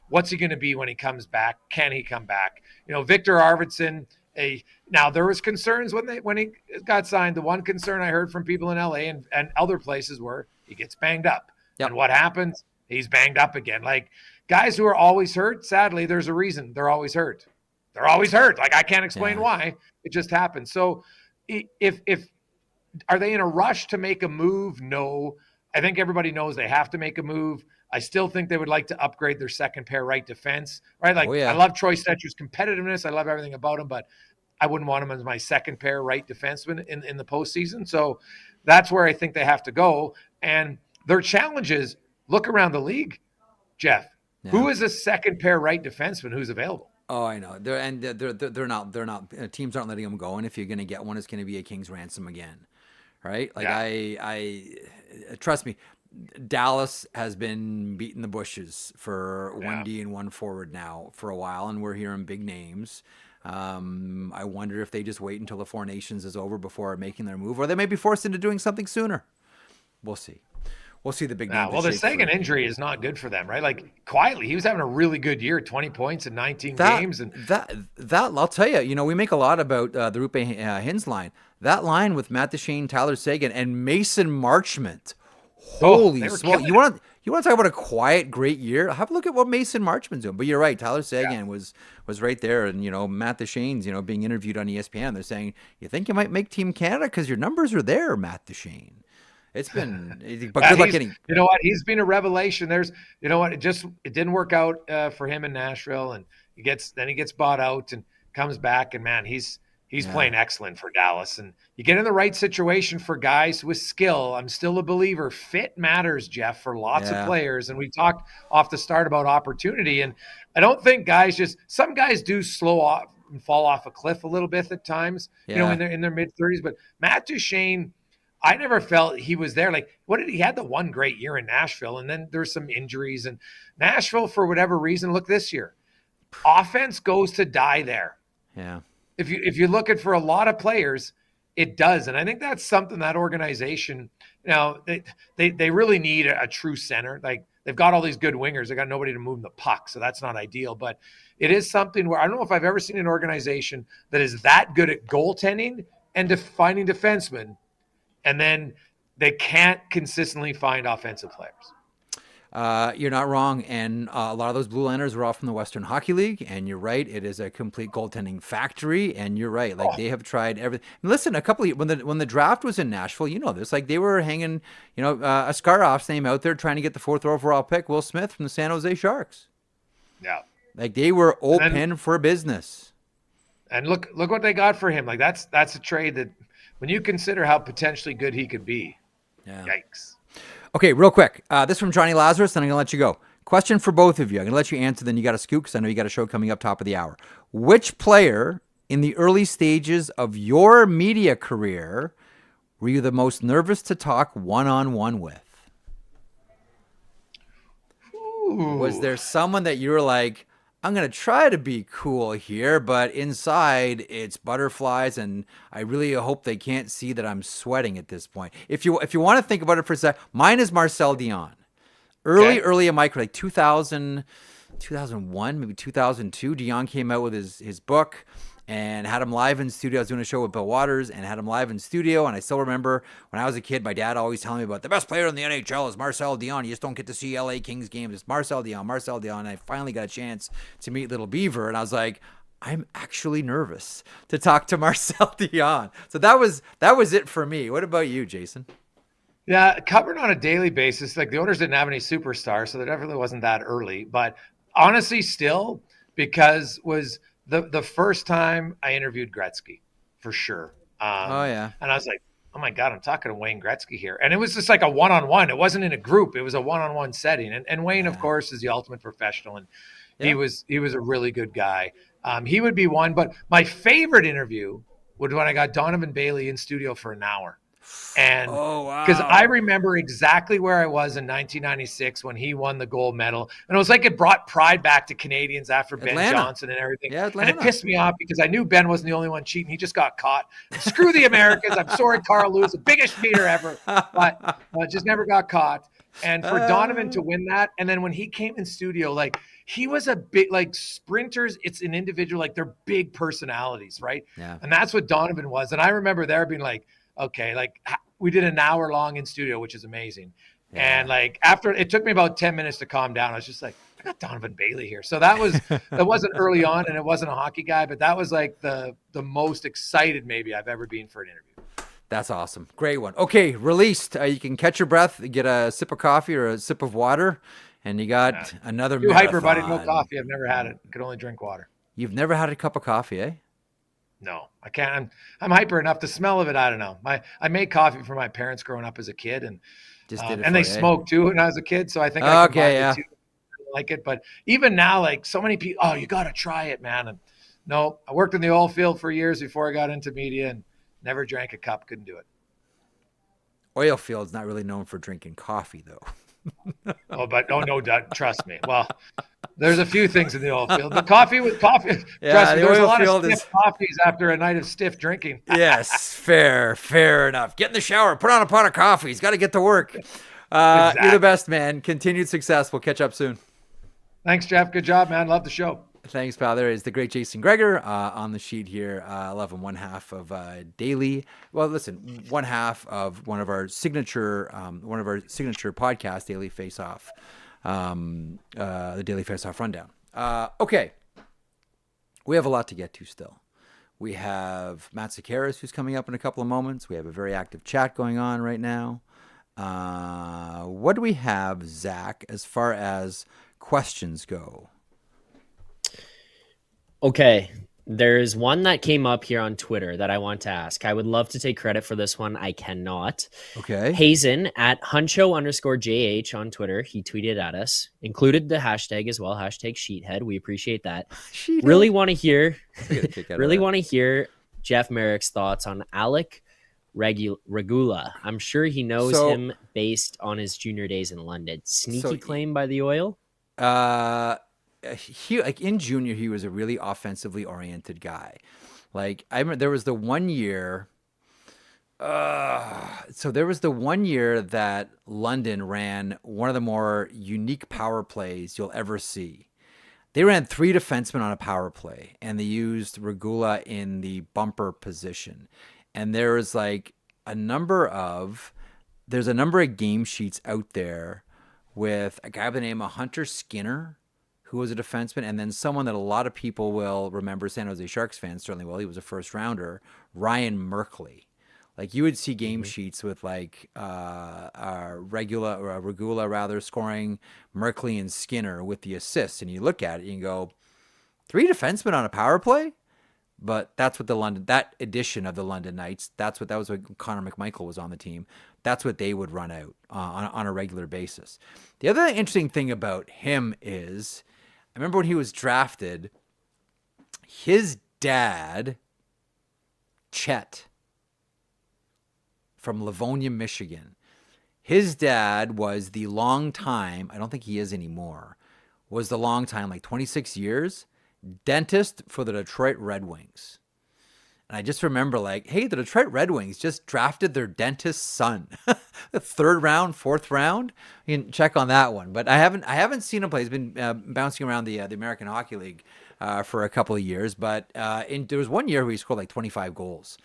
What's he going to be when he comes back? Can he come back? Victor Arvidsson. Now there was concerns when he got signed. The one concern I heard from people in LA and other places were he gets banged up. Yep. And what happens? He's banged up again. Guys who are always hurt, sadly, there's a reason they're always hurt. They're always hurt. I can't explain why. It just happens. So if are they in a rush to make a move? No. I think everybody knows they have to make a move. I still think they would like to upgrade their second pair right defense, right? I love Troy Stetcher's competitiveness. I love everything about him, but I wouldn't want him as my second pair right defenseman in the postseason. So that's where I think they have to go. And their challenges, look around the league, Jeff. Yeah. Who is a second pair right defenseman who's available? Oh, I know. They're not. Teams aren't letting them go. And if you're going to get one, it's going to be a king's ransom again, right? I trust me. Dallas has been beating the bushes for 1D and 1 forward now for a while, and we're hearing big names. I wonder if they just wait until the Four Nations is over before making their move, or they may be forced into doing something sooner. We'll see. We'll see the big Yeah, name. well, the Seguin injury is not good for them, right? Like quietly, he was having a really good year, 20 points in 19 games. And that I'll tell you, we make a lot about the Rupe Hintz line. That line with Matt Duchene, Tyler Seguin, and Mason Marchment. Holy smoke! You want to talk about a quiet, great year? Have a look at what Mason Marchment's doing. But you're right, Tyler Seguin was right there, and Matt Duchene's being interviewed on ESPN. They're saying, "You think you might make Team Canada because your numbers are there, Matt Duchene." It's been, but good luck getting. You know what? He's been a revelation. There's, it didn't work out for him in Nashville, and he gets bought out and comes back, and man, he's playing excellent for Dallas. And you get in the right situation for guys with skill. I'm still a believer. Fit matters, Jeff, for lots of players. And we talked off the start about opportunity, and I don't think some guys do slow off and fall off a cliff a little bit at times. In their mid 30s, but Matt Duchene, I never felt he was there. Like, he had the one great year in Nashville, and then there's some injuries. And Nashville, for whatever reason, look this year, offense goes to die there. Yeah. If you're looking for a lot of players, it does. And I think that's something that organization, they really need a true center. Like, they've got all these good wingers. They got nobody to move the puck, so that's not ideal. But it is something where I don't know if I've ever seen an organization that is that good at goaltending and finding defensemen, and then they can't consistently find offensive players. You're not wrong. And a lot of those blue liners were all from the Western Hockey League. And you're right. It is a complete goaltending factory. And you're right. Like, they have tried everything. And listen, when the draft was in Nashville, this, like, they were hanging, Askarov's name out there trying to get the 4th overall pick, Will Smith from the San Jose Sharks. Yeah. Like, they were open for business. And look what they got for him. Like, that's a trade that, when you consider how potentially good he could be, yikes. Okay, real quick. This from Johnny Lazarus, and I'm going to let you go. Question for both of you. I'm going to let you answer, then you got to scoop, because I know you got a show coming up top of the hour. Which player in the early stages of your media career were you the most nervous to talk one-on-one with? Ooh. Was there someone that you were like, I'm going to try to be cool here, but inside it's butterflies, and I really hope they can't see that I'm sweating at this point. If you want to think about it for a sec, mine is Marcel Dion. Early in my career, like 2001, maybe 2002, Dion came out with his book and had him live in studio. I was doing a show with Bill Waters and had him live in studio. And I still remember when I was a kid, my dad always telling me about the best player in the NHL is Marcel Dion. You just don't get to see LA Kings games. It's Marcel Dion. And I finally got a chance to meet Little Beaver. And I was like, I'm actually nervous to talk to Marcel Dion. So that was it for me. What about you, Jason? Yeah, covered on a daily basis. Like, the Oilers didn't have any superstars, so there definitely wasn't that early. But honestly, still, because was the first time I interviewed Gretzky, for sure. And I was like, oh my God, I'm talking to Wayne Gretzky here. And it was just like a one-on-one. It wasn't in a group. It was a one-on-one setting. And Wayne, of course, is the ultimate professional. And he was a really good guy. He would be one. But my favorite interview was when I got Donovan Bailey in studio for an hour. And because I remember exactly where I was in 1996 when he won the gold medal. And it was like it brought pride back to Canadians after Ben Johnson and everything. Yeah, and it pissed me off because I knew Ben wasn't the only one cheating. He just got caught. Screw the Americans. I'm sorry, Carl Lewis, the biggest cheater ever. But just never got caught. And for Donovan to win that, and then when he came in studio, like, he was a big, like, sprinters, it's an individual, like, they're big personalities, right? Yeah. And that's what Donovan was. And I remember there being like, okay, like, we did an hour long in studio, which is amazing. Yeah. And like, after it took me about 10 minutes to calm down, I was just like, I got Donovan Bailey here. So that wasn't early on, and it wasn't a hockey guy, but that was like the most excited maybe I've ever been for an interview. That's awesome. Great one. Okay, released. You can catch your breath, get a sip of coffee or a sip of water, and you got another Too marathon. hyper, buddy. No coffee. I've never had it. Could only drink water. You've never had a cup of coffee, eh? No, I can't. I'm hyper enough. The smell of it, I don't know. I made coffee for my parents growing up as a kid, and just did it and they smoked too when I was a kid. So I think I combined the two. I like it, but even now, like, so many people, oh, you got to try it, man. And no, I worked in the oil field for years before I got into media, and never drank a cup. Couldn't do it. Oil field's not really known for drinking coffee, though. No, trust me. Well, there's a few things in the oil field. The coffee with coffee. Yeah, trust me, the there's a oil lot field of stiff coffees after a night of stiff drinking. Yes, fair enough. Get in the shower, put on a pot of coffee. He's got to get to work. You're the best, man. Continued success. We'll catch up soon. Thanks, Jeff. Good job, man. Love the show. Thanks, pal. There is the great Jason Gregor on the sheet here. 1/2 of daily. Well, listen, 1/2 of one of our signature podcasts, Daily Faceoff, the Daily Faceoff Rundown. Okay, we have a lot to get to still. We have Matt Sekeres, who's coming up in a couple of moments. We have a very active chat going on right now. What do we have, Zach, as far as questions go? Okay, there's one that came up here on Twitter that I want to ask. I would love to take credit for this one. I cannot. Okay. Hazen at Huncho_JH on Twitter. He tweeted at us, included the hashtag as well, hashtag Sheethead. We appreciate that. Sheethead. Really want to hear Jeff Marek's thoughts on Alec Regula. I'm sure he knows him based on his junior days in London. Sneaky claim by the Oil. He in junior, he was a really offensively oriented guy. Like I remember there was the one year. There was the one year that London ran one of the more unique power plays you'll ever see. They ran 3 defensemen on a power play, and they used Regula in the bumper position. And there was a number of game sheets out there with a guy by the name of Hunter Skinner, who was a defenseman, and then someone that a lot of people will remember, San Jose Sharks fans certainly will. He was a first rounder, Ryan Merkley. You would see game sheets with Regula scoring Merkley and Skinner with the assists, and you look at it and you go, 3 defensemen on a power play? But that's what that edition of the London Knights, that was when Connor McMichael was on the team. That's what they would run out on a regular basis. The other interesting thing about him is, I remember when he was drafted, his dad, Chet, from Livonia, Michigan, his dad was the long time, I don't think he is anymore, was the long time, 26 years, dentist for the Detroit Red Wings. And I just remember hey, the Detroit Red Wings just drafted their dentist's son. The 3rd round, 4th round. You can check on that one. But I haven't seen him play. He's been bouncing around the American Hockey League for a couple of years. But there was one year where he scored 25 goals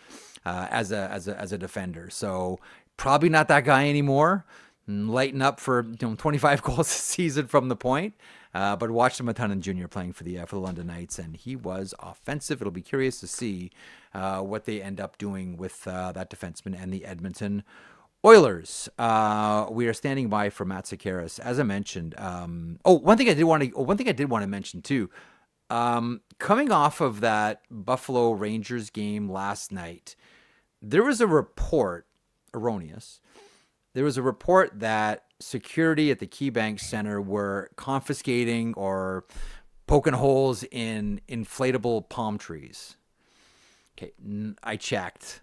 as a defender. So probably not that guy anymore. Lighten up for 25 goals a season from the point. But watched him a ton in junior playing for the London Knights, and he was offensive. It'll be curious to see what they end up doing with that defenseman and the Edmonton Oilers. We are standing by for Matt Sekeres, as I mentioned. One thing I did want to mention too. Coming off of that Buffalo Rangers game last night, there was a report, erroneous. There was a report that security at the KeyBank Center were confiscating or poking holes in inflatable palm trees. Okay, I checked.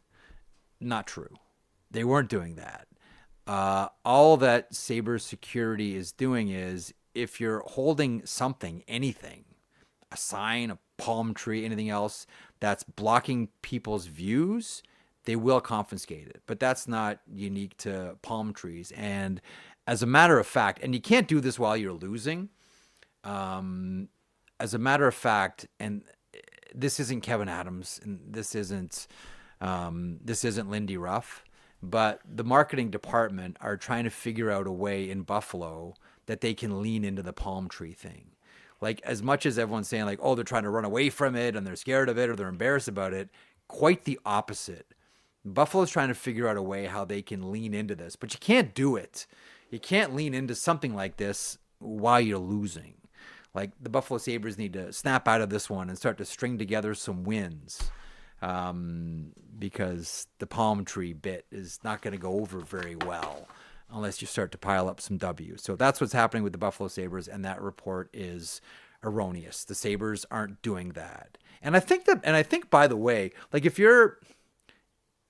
Not true. They weren't doing that. All that Sabres security is doing is, if you're holding something, anything, a sign, a palm tree, anything else that's blocking people's views, they will confiscate it. But that's not unique to palm trees. And as a matter of fact, and you can't do this while you're losing. As a matter of fact, and this isn't Kevin Adams, and this isn't Lindy Ruff, but the marketing department are trying to figure out a way in Buffalo that they can lean into the palm tree thing. As much as everyone's saying they're trying to run away from it and they're scared of it or they're embarrassed about it, quite the opposite. Buffalo's trying to figure out a way how they can lean into this, but you can't do it. You can't lean into something like this while you're losing. The Buffalo Sabres need to snap out of this one and start to string together some wins, because the palm tree bit is not going to go over very well unless you start to pile up some W's. So that's what's happening with the Buffalo Sabres, and that report is erroneous. The Sabres aren't doing that. And I think, by the way, if you're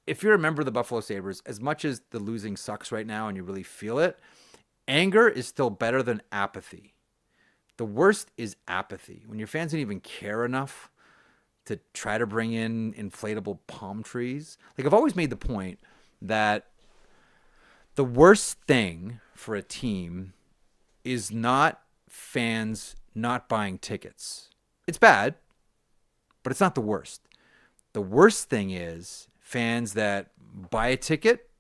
a member of the Buffalo Sabres, as much as the losing sucks right now and you really feel it, anger is still better than apathy. The worst is apathy. When your fans don't even care enough to try to bring in inflatable palm trees. I've always made the point that The worst thing for a team is not fans not buying tickets. It's bad, but it's not the worst. The worst thing is fans that buy a ticket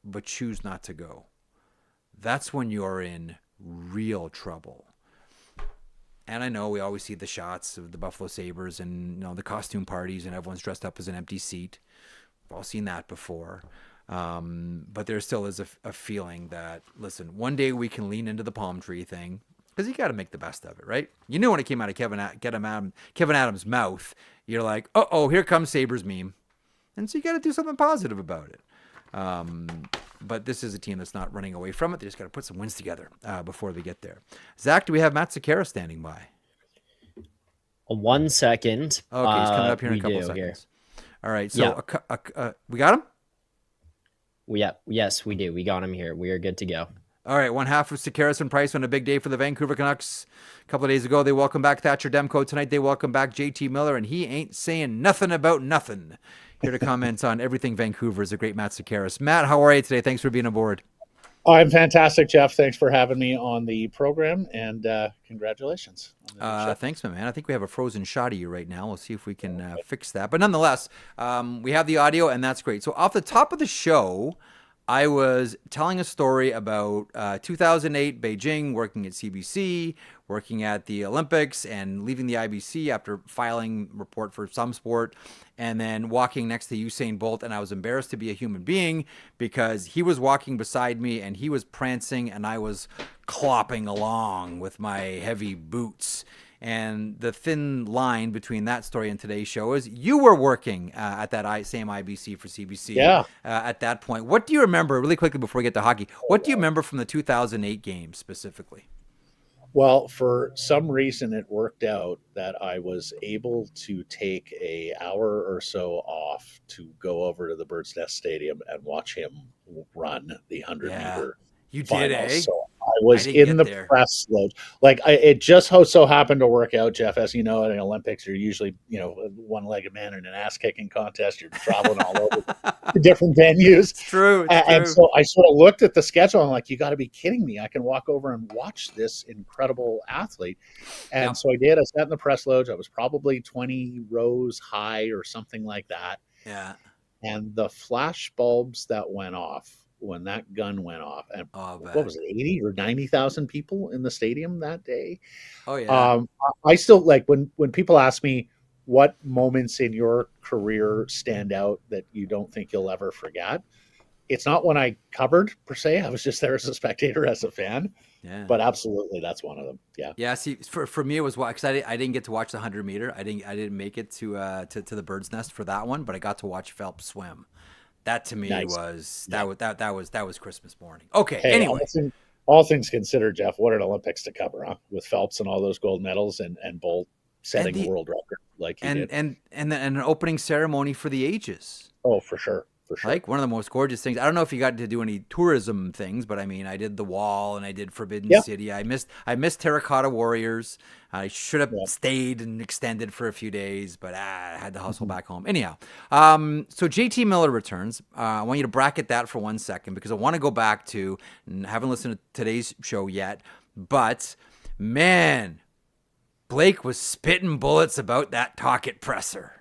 but choose not to go. That's when you're in real trouble. And I know we always see the shots of the Buffalo Sabres and the costume parties and everyone's dressed up as an empty seat. We've all seen that before. But there still is a feeling that, listen, one day we can lean into the palm tree thing because you got to make the best of it, right? When it came out of Kevin Adams' mouth, you're like, uh-oh, here comes Sabres meme. And so you got to do something positive about it. But this is a team that's not running away from it. They just got to put some wins together before they get there. Zach, do we have Matt Sekeres standing by? 1 second. Okay, he's coming up here in a couple seconds. Here. All right, so we got him? Yes, we do. We got him here. We are good to go. All right, one half of Sekeres and Price on a big day for the Vancouver Canucks. A couple of days ago, they welcome back Thatcher Demko. Tonight, they welcome back JT Miller, and he ain't saying nothing about nothing. Here to comment on everything Vancouver is the great Matt Sekeres. Matt, how are you today? Thanks for being aboard. I'm fantastic, Jeff. Thanks for having me on the program, and congratulations. Thanks, my man. I think we have a frozen shot of you right now. We'll see if we can fix that. But nonetheless, we have the audio, and that's great. So off the top of the show, I was telling a story about 2008 Beijing, working at CBC, working at the Olympics, and leaving the IBC after filing report for some sport, and then walking next to Usain Bolt. And I was embarrassed to be a human being because he was walking beside me and he was prancing and I was clopping along with my heavy boots. And the thin line between that story and today's show is you were working at that same IBC for CBC at that point. What do you remember, really quickly before we get to hockey, what do you remember from the 2008 games specifically? Well, for some reason, it worked out that I was able to take an hour or so off to go over to the Bird's Nest Stadium and watch him run the 100-meter. You final. did, eh? So I was in the press load. It just so happened to work out, Jeff. As you know, at the Olympics, you're usually, one-legged man in an ass-kicking contest. You're traveling all over the different venues. It's true. And so I sort of looked at the schedule. I'm like, you got to be kidding me. I can walk over and watch this incredible athlete. And so I did. I sat in the press loge. I was probably 20 rows high or something like that. Yeah. And the flash bulbs that went off when that gun went off, and what was it, 80 or 90,000 people in the stadium that day? Oh yeah. I still when people ask me what moments in your career stand out that you don't think you'll ever forget. It's not when I covered per se. I was just there as a spectator, as a fan. Yeah. But absolutely, that's one of them. Yeah. Yeah. See, for me, it was because I didn't get to watch the 100-meter. I didn't make it to the Bird's Nest for that one, but I got to watch Phelps swim. That to me was Christmas morning. Okay. Hey, anyway, all things considered, Jeff, what an Olympics to cover, huh? With Phelps and all those gold medals and Bolt setting the world record like he did. And an opening ceremony for the ages. Oh, for sure. Like one of the most gorgeous things. I don't know if you got to do any tourism things, but I mean, I did the Wall and I did Forbidden City. I missed Terracotta Warriors. I should have stayed and extended for a few days, but I had to hustle back home. Anyhow, so JT Miller returns. I want you to bracket that for 1 second because I want to go back to, and I haven't listened to today's show yet, but man, Blake was spitting bullets about that Tocchet presser.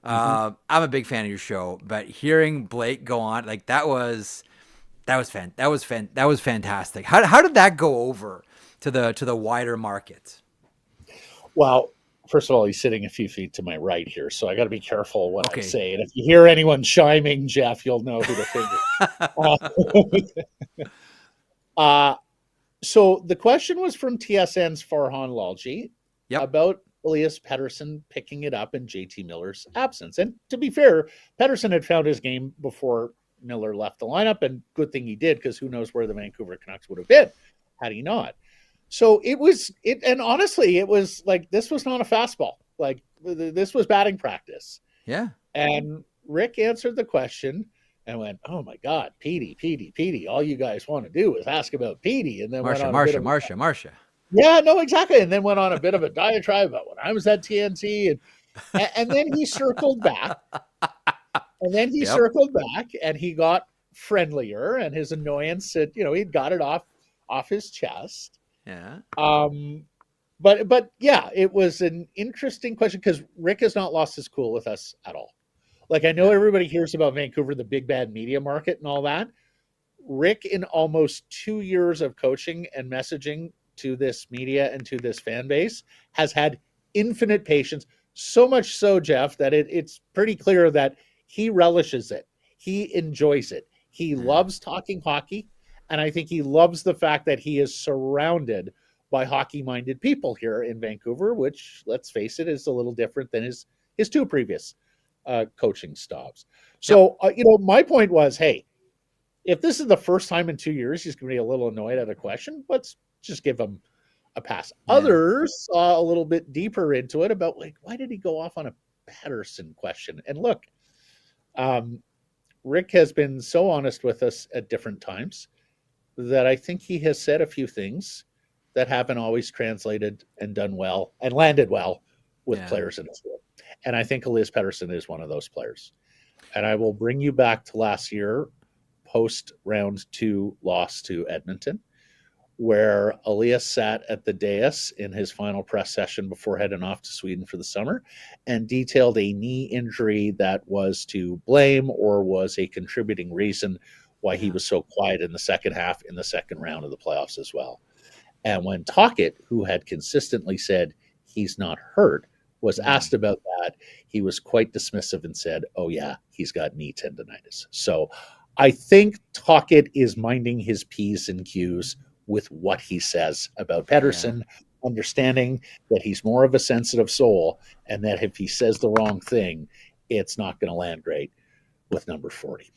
I'm a big fan of your show, but hearing Blake go on that was fantastic. How did that go over to the wider market? Well, first of all, he's sitting a few feet to my right here, so I got to be careful what I say. And if you hear anyone chiming, Jeff, you'll know who to figure. So the question was from TSN's Farhan Lalji about Elias Pettersson picking it up in JT Miller's absence. And to be fair, Pettersson had found his game before Miller left the lineup, and good thing he did, because who knows where the Vancouver Canucks would have been had he not. So and honestly, it was like, this was not a fastball. Like, this was batting practice. Yeah. And Rick answered the question and went, "Oh my God, Petey, all you guys want to do is ask about Petey." And then Marcia. Yeah, no, exactly. And then went on a bit of a diatribe about when I was at TNT. And then he circled back. And then he circled back and he got friendlier, and his annoyance at, he'd got it off his chest. Yeah. But yeah, it was an interesting question because Rick has not lost his cool with us at all. Like, I know everybody hears about Vancouver, the big bad media market and all that. Rick, in almost 2 years of coaching and messaging to this media and to this fan base, has had infinite patience. So much so, Jeff, that it's pretty clear that he relishes it. He enjoys it. He loves talking hockey. And I think he loves the fact that he is surrounded by hockey-minded people here in Vancouver, which, let's face it, is a little different than his two previous coaching stops. So, my point was, hey, if this is the first time in 2 years he's going to be a little annoyed at a question, let's just give him a pass. Yeah. Others saw a little bit deeper into it about, like, why did he go off on a Pettersson question? And look, Rick has been so honest with us at different times that I think he has said a few things that haven't always translated and done well and landed well with players in his role. And I think Elias Pettersson is one of those players. And I will bring you back to last year, post round 2 loss to Edmonton, where Elias sat at the dais in his final press session before heading off to Sweden for the summer and detailed a knee injury that was to blame or was a contributing reason why he was so quiet in the second half in the second round of the playoffs as well. And when Tocchet, who had consistently said he's not hurt, was asked about that, he was quite dismissive and said, oh yeah, he's got knee tendonitis. So I think Tocchet is minding his P's and Q's with what he says about Pettersson, understanding that he's more of a sensitive soul and that if he says the wrong thing, it's not going to land great with number 40.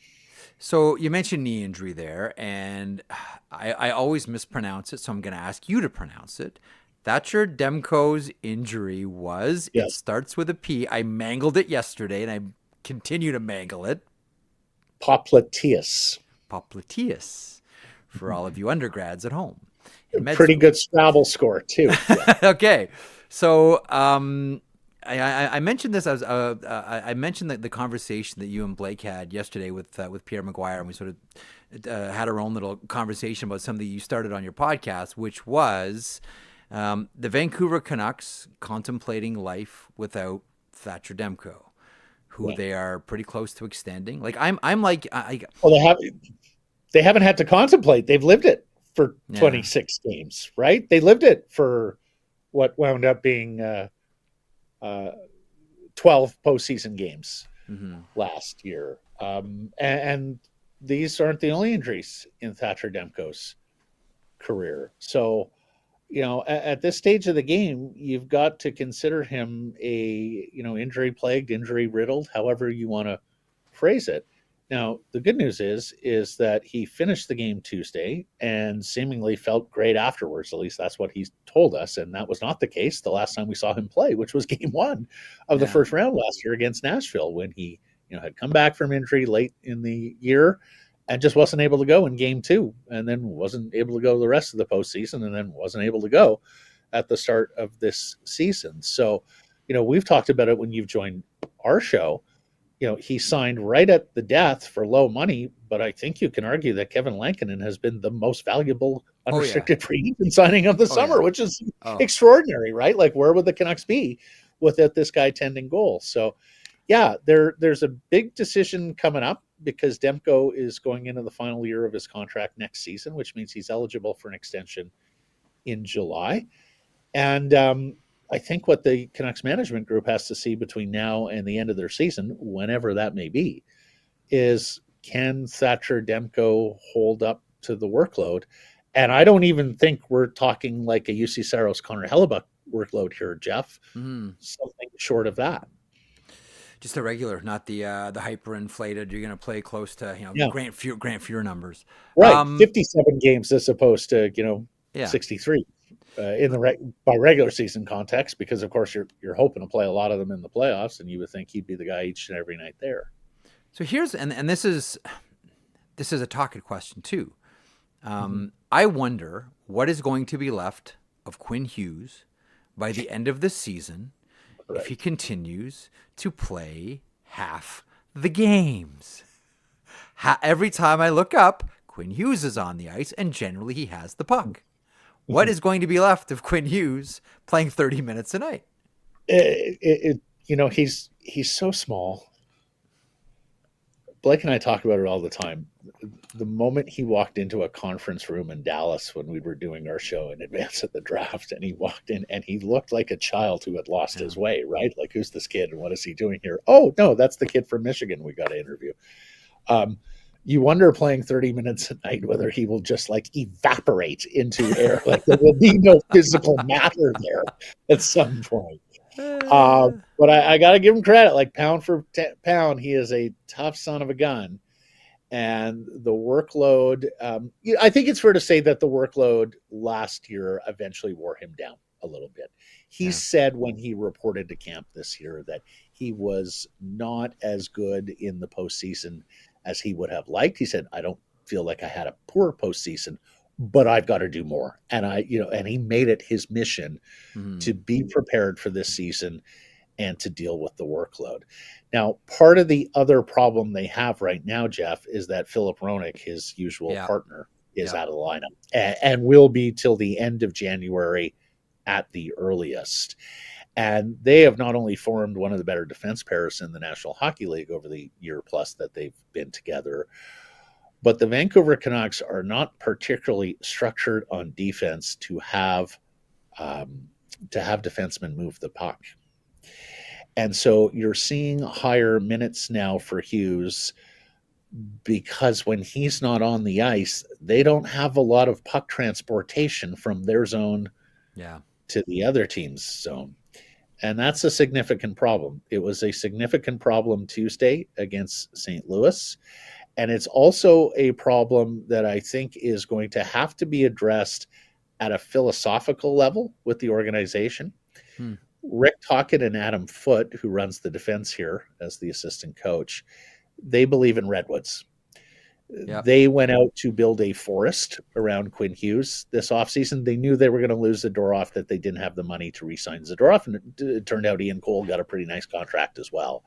So you mentioned knee injury there, and I always mispronounce it, so I'm going to ask you to pronounce it. Thatcher Demko's injury was, it starts with a P. I mangled it yesterday, and I continue to mangle it. Popliteus. For all of you undergrads at home. Pretty good Scrabble score, too. Yeah. Okay. So I mentioned this as I mentioned the conversation that you and Blake had yesterday with Pierre McGuire, and we sort of had our own little conversation about something you started on your podcast, which was the Vancouver Canucks contemplating life without Thatcher Demko, who they are pretty close to extending. Like they haven't had to contemplate; they've lived it for 26 games, right? They lived it for what wound up being 12 postseason games last year. And these aren't the only injuries in Thatcher Demko's career. So, at this stage of the game, you've got to consider him a, injury plagued, injury riddled, however you want to phrase it. Now, the good news is that he finished the game Tuesday and seemingly felt great afterwards. At least that's what he's told us. And that was not the case the last time we saw him play, which was game 1 of the first round last year against Nashville, when he, had come back from injury late in the year and just wasn't able to go in game 2, and then wasn't able to go the rest of the postseason, and then wasn't able to go at the start of this season. So, we've talked about it when you've joined our show. He signed right at the death for low money, but I think you can argue that Kevin Lankinen has been the most valuable unrestricted free agent signing of the summer, which is extraordinary, right? Like, where would the Canucks be without this guy tending goal? So, there's a big decision coming up because Demko is going into the final year of his contract next season, which means he's eligible for an extension in July. And I think what the Canucks management group has to see between now and the end of their season, whenever that may be, is can Thatcher Demko hold up to the workload? And I don't even think we're talking like a UC Saros Connor Hellebuck workload here, Jeff. Something short of that. Just the regular, not the hyperinflated. You're going to play close to Grant Fuhr numbers, right? 57 games as opposed to 63 by regular season context, because of course you're hoping to play a lot of them in the playoffs, and you would think he'd be the guy each and every night there. So here's and this is a Tocchet question too. I wonder what is going to be left of Quinn Hughes by the end of the season. If he continues to play half the games. Every time I look up, Quinn Hughes is on the ice, and generally he has the puck. What is going to be left of Quinn Hughes playing 30 minutes a night? He's so small. Blake and I talk about it all the time. The moment he walked into a conference room in Dallas when we were doing our show in advance of the draft, and he walked in and he looked like a child who had lost his way, right? Like, who's this kid and what is he doing here? Oh, no, that's the kid from Michigan we got to interview. You wonder, playing 30 minutes a night, whether he will just like evaporate into air. Like, there will be no physical matter there at some point. But I got to give him credit. Like, pound for pound, he is a tough son of a gun. And the workload, I think it's fair to say that the workload last year eventually wore him down a little bit. He said when he reported to camp this year that he was not as good in the postseason as he would have liked. He said, I don't feel like I had a poor postseason, but I've got to do more. And and he made it his mission to be prepared for this season and to deal with the workload. Now, part of the other problem they have right now, Jeff, is that Philip Roenick, his usual partner, is out of the lineup and will be till the end of January at the earliest. And they have not only formed one of the better defense pairs in the National Hockey League over the year plus that they've been together, but the Vancouver Canucks are not particularly structured on defense to have defensemen move the puck. And so you're seeing higher minutes now for Hughes because when he's not on the ice, they don't have a lot of puck transportation from their zone to the other team's zone. And that's a significant problem. It was a significant problem Tuesday against St. Louis. And it's also a problem that I think is going to have to be addressed at a philosophical level with the organization. Rick Tocchet and Adam Foote, who runs the defense here as the assistant coach, they believe in redwoods. They went out to build a forest around Quinn Hughes this offseason. They knew they were going to lose Zadorov, that they didn't have the money to re-sign Zadorov, and it turned out Ian Cole got a pretty nice contract as well.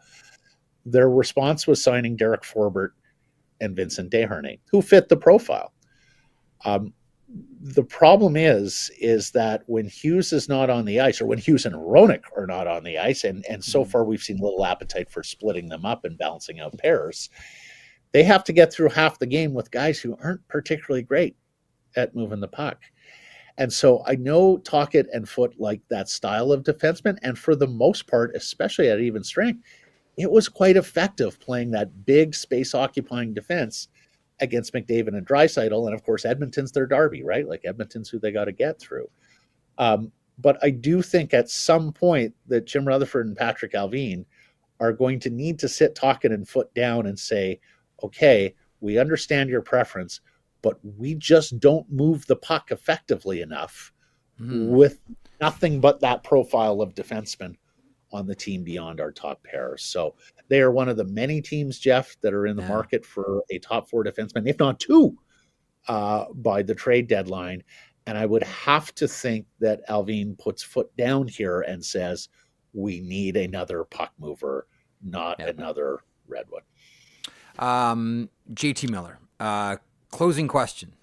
Their response was signing Derek Forbert and Vincent Desharnais, who fit the profile. The problem is that when Hughes is not on the ice, or when Hughes and Roenick are not on the ice, and so far we've seen little appetite for splitting them up and balancing out pairs, they have to get through half the game with guys who aren't particularly great at moving the puck. And so I know Tocchet and Foote like that style of defenseman, and for the most part, especially at even strength, it was quite effective playing that big space-occupying defense against McDavid and Draisaitl. And of course, Edmonton's their derby, right? Like, Edmonton's who they got to get through. But I do think at some point that Jim Rutherford and Patrick Allvin are going to need to sit Tocchet and Foote down and say, okay, we understand your preference, but we just don't move the puck effectively enough with nothing but that profile of defenseman on the team beyond our top pairs. So they are one of the many teams, Jeff, that are in the market for a top four defenseman, if not two, by the trade deadline. And I would have to think that Allvin puts foot down here and says, we need another puck mover, not another redwood. JT Miller, closing question.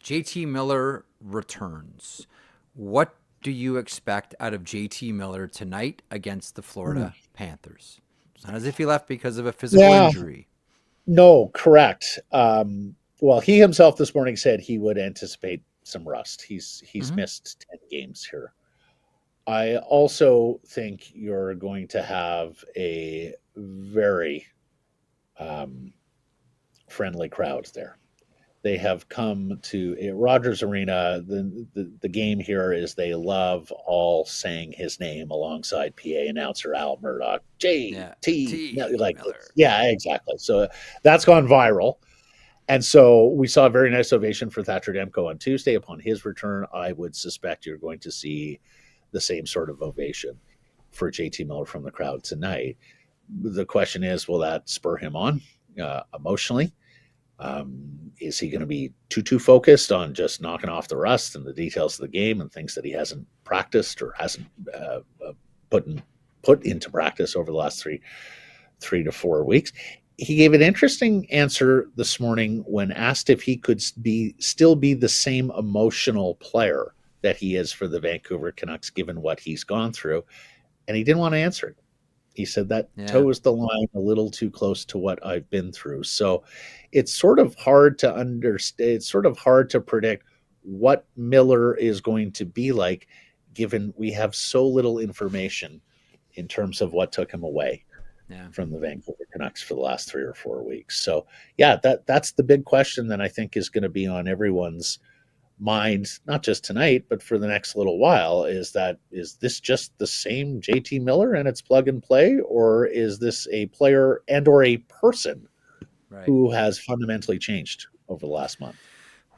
JT Miller returns. What do you expect out of JT Miller tonight against the Florida Panthers? It's not as if he left because of a physical injury. No, correct. Well, he himself this morning said he would anticipate some rust. He's missed 10 games here. I also think you're going to have a very friendly crowd there. They have come to Rogers Arena. The game here is they love all saying his name alongside PA announcer Al Murdoch. JT, like Miller. Yeah, exactly. So that's gone viral. And so we saw a very nice ovation for Thatcher Demko on Tuesday upon his return. I would suspect you're going to see the same sort of ovation for JT Miller from the crowd tonight. The question is, will that spur him on emotionally? Is he going to be too focused on just knocking off the rust and the details of the game and things that he hasn't practiced or hasn't put into practice over the last three to 4 weeks? he gave an interesting answer this morning when asked if he could still be the same emotional player that he is for the Vancouver Canucks, given what he's gone through. And he didn't want to answer it. He said that toes the line a little too close to what I've been through. So it's sort of hard to understand. It's sort of hard to predict what Miller is going to be like, given we have so little information in terms of what took him away from the Vancouver Canucks for the last 3 or 4 weeks. So that's the big question that I think is going to be on everyone's mind, not just tonight, but for the next little while, is this just the same JT Miller and it's plug and play, or is this a player and or a person who has fundamentally changed over the last month?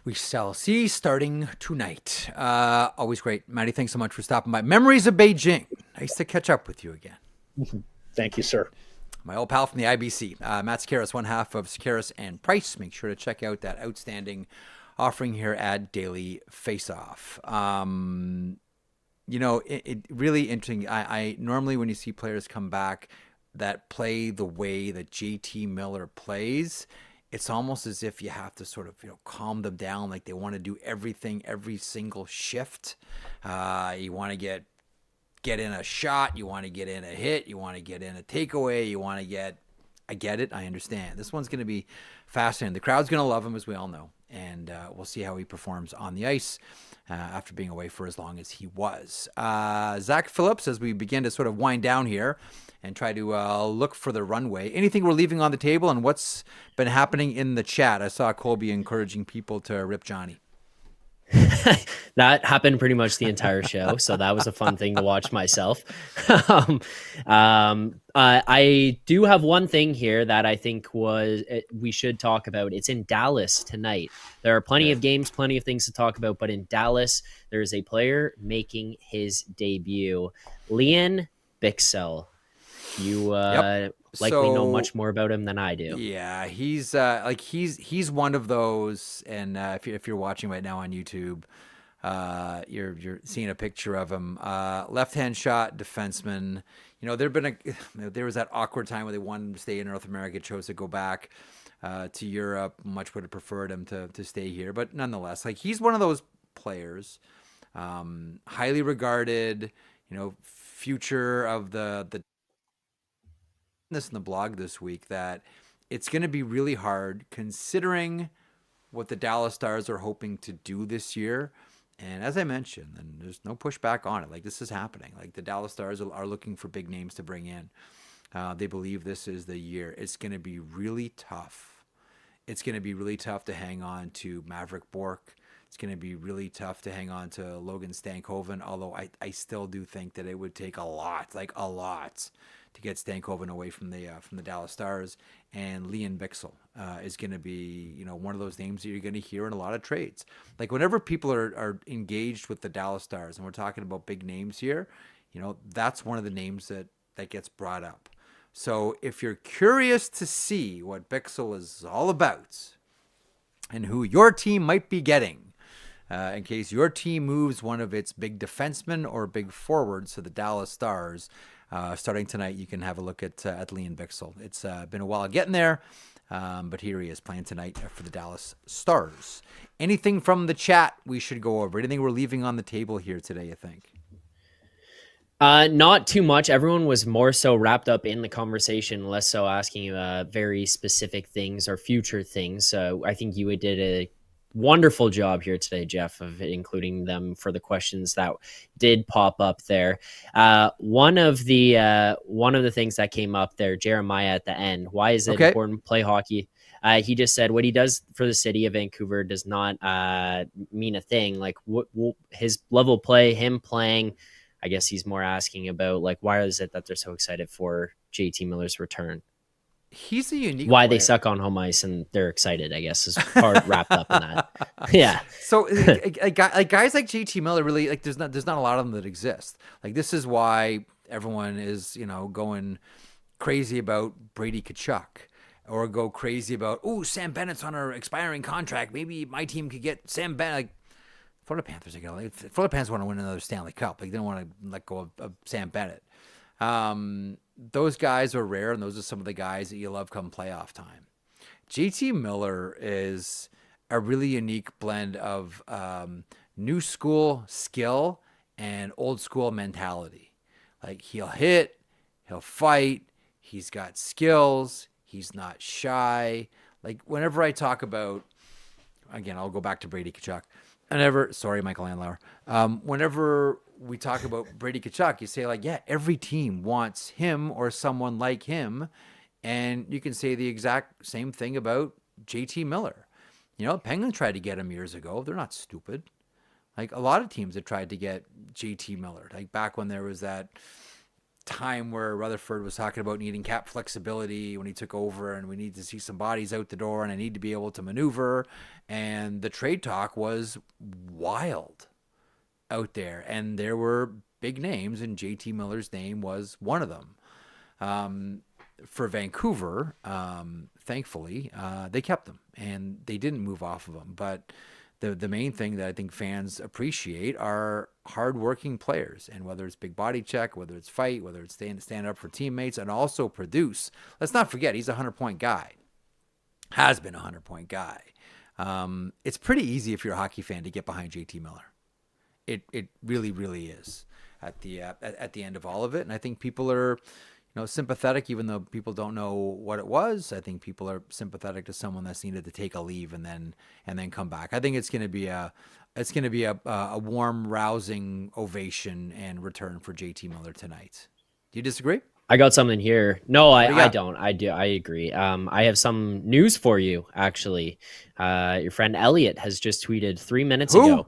We shall see starting tonight. Always great. Matty, thanks so much for stopping by. Memories of Beijing. Nice to catch up with you again. Thank you, sir. My old pal from the IBC. Matt Sekeres, one half of Sekeres and Price. Make sure to check out that outstanding offering here at Daily Faceoff. It really interesting. I normally, when you see players come back that play the way that JT Miller plays, it's almost as if you have to sort of, calm them down. Like they want to do everything, every single shift. You want to get in a shot. You want to get in a hit. You want to get in a takeaway. You want to get, I get it. I understand. This one's going to be fascinating. The crowd's going to love him, as we all know. And we'll see how he performs on the ice after being away for as long as he was. Zach Phillips, as we begin to sort of wind down here and try to look for the runway, anything we're leaving on the table and what's been happening in the chat? I saw Colby encouraging people to rip Johnny. That happened pretty much the entire show, so that was a fun thing to watch myself. I do have one thing here that I think we should talk about. It's in Dallas tonight. There are plenty of games, plenty of things to talk about, but in Dallas, there is a player making his debut, Lian Bichsel. You likely know much more about him than I do. Yeah, he's one of those, and if you're watching right now on YouTube, you're seeing a picture of him. Left-hand shot defenseman. There was that awkward time where they wanted him to stay in North America, chose to go back to Europe. Much would have preferred him to stay here, but nonetheless, he's one of those players, highly regarded. Future of the this in the blog this week that it's going to be really hard considering what the Dallas Stars are hoping to do this year. And as I mentioned, and there's no pushback on it, this is happening. The Dallas Stars are looking for big names to bring in. They believe this is the year. It's going to be really tough. It's going to be really tough to hang on to Maverick Bourque. It's going to be really tough to hang on to Logan Stankoven, although I still do think that it would take a lot to get Stankoven away from the Dallas Stars. And Lian Bichsel is going to be, one of those names that you're going to hear in a lot of trades. Whenever people are engaged with the Dallas Stars, and we're talking about big names here, that's one of the names that gets brought up. So if you're curious to see what Bichsel is all about and who your team might be getting, in case your team moves one of its big defensemen or big forwards to the Dallas Stars, starting tonight, you can have a look at Lian Bichsel. It's been a while getting there, but here he is playing tonight for the Dallas Stars. Anything from the chat we should go over? Anything we're leaving on the table here today, you think? Not too much. Everyone was more so wrapped up in the conversation, less so asking very specific things or future things. So I think you did a wonderful job here today, Jeff, of including them for the questions that did pop up there. One of the things that came up there, Jeremiah at the end, why is it important to play hockey? He just said what he does for the city of Vancouver does not mean a thing. What his level of play, him playing, I guess he's more asking about why is it that they're so excited for JT Miller's return? He's a unique why player. They suck on home ice and they're excited, I guess, is part wrapped up in that. Yeah. So guys like JT Miller really there's not a lot of them that exist. This is why everyone is going crazy about Brady Tkachuk, or go crazy about Sam Bennett's on an expiring contract. Maybe my team could get Sam Bennett. Florida Panthers Florida Panthers want to win another Stanley Cup. They don't want to let go of Sam Bennett. Those guys are rare, and those are some of the guys that you love come playoff time. JT Miller is a really unique blend of new school skill and old school mentality. Like, he'll hit, he'll fight, he's got skills, he's not shy. Like, whenever I talk about, again, I'll go back to Brady Tkachuk. Sorry, Michael Andlauer. Whenever we talk about Brady Tkachuk, you say, like, yeah, every team wants him or someone like him. And you can say the exact same thing about JT Miller. You know, Penguins tried to get him years ago. They're not stupid. Like, a lot of teams have tried to get JT Miller. Like, back when there was that time where Rutherford was talking about needing cap flexibility when he took over, and we need to see some bodies out the door, and I need to be able to maneuver. And the trade talk was wild out there. And there were big names, and JT Miller's name was one of them. For Vancouver, thankfully, they kept him, and they didn't move off of him. But the main thing that I think fans appreciate are hardworking players, and whether it's big body check, whether it's fight, whether it's stand up for teammates, and also produce. Let's not forget, he's a 100-point guy. Has been a 100-point guy. It's pretty easy if you're a hockey fan to get behind JT Miller. It really, really is at the end of all of it. And I think people are, sympathetic, even though people don't know what it was. I think people are sympathetic to someone that's needed to take a leave and then come back. I think it's going to be a warm, rousing ovation and return for JT Miller tonight. Do you disagree? I got something here. No, I don't. I do. I agree. I have some news for you, actually. Your friend Elliot has just tweeted 3 minutes ago.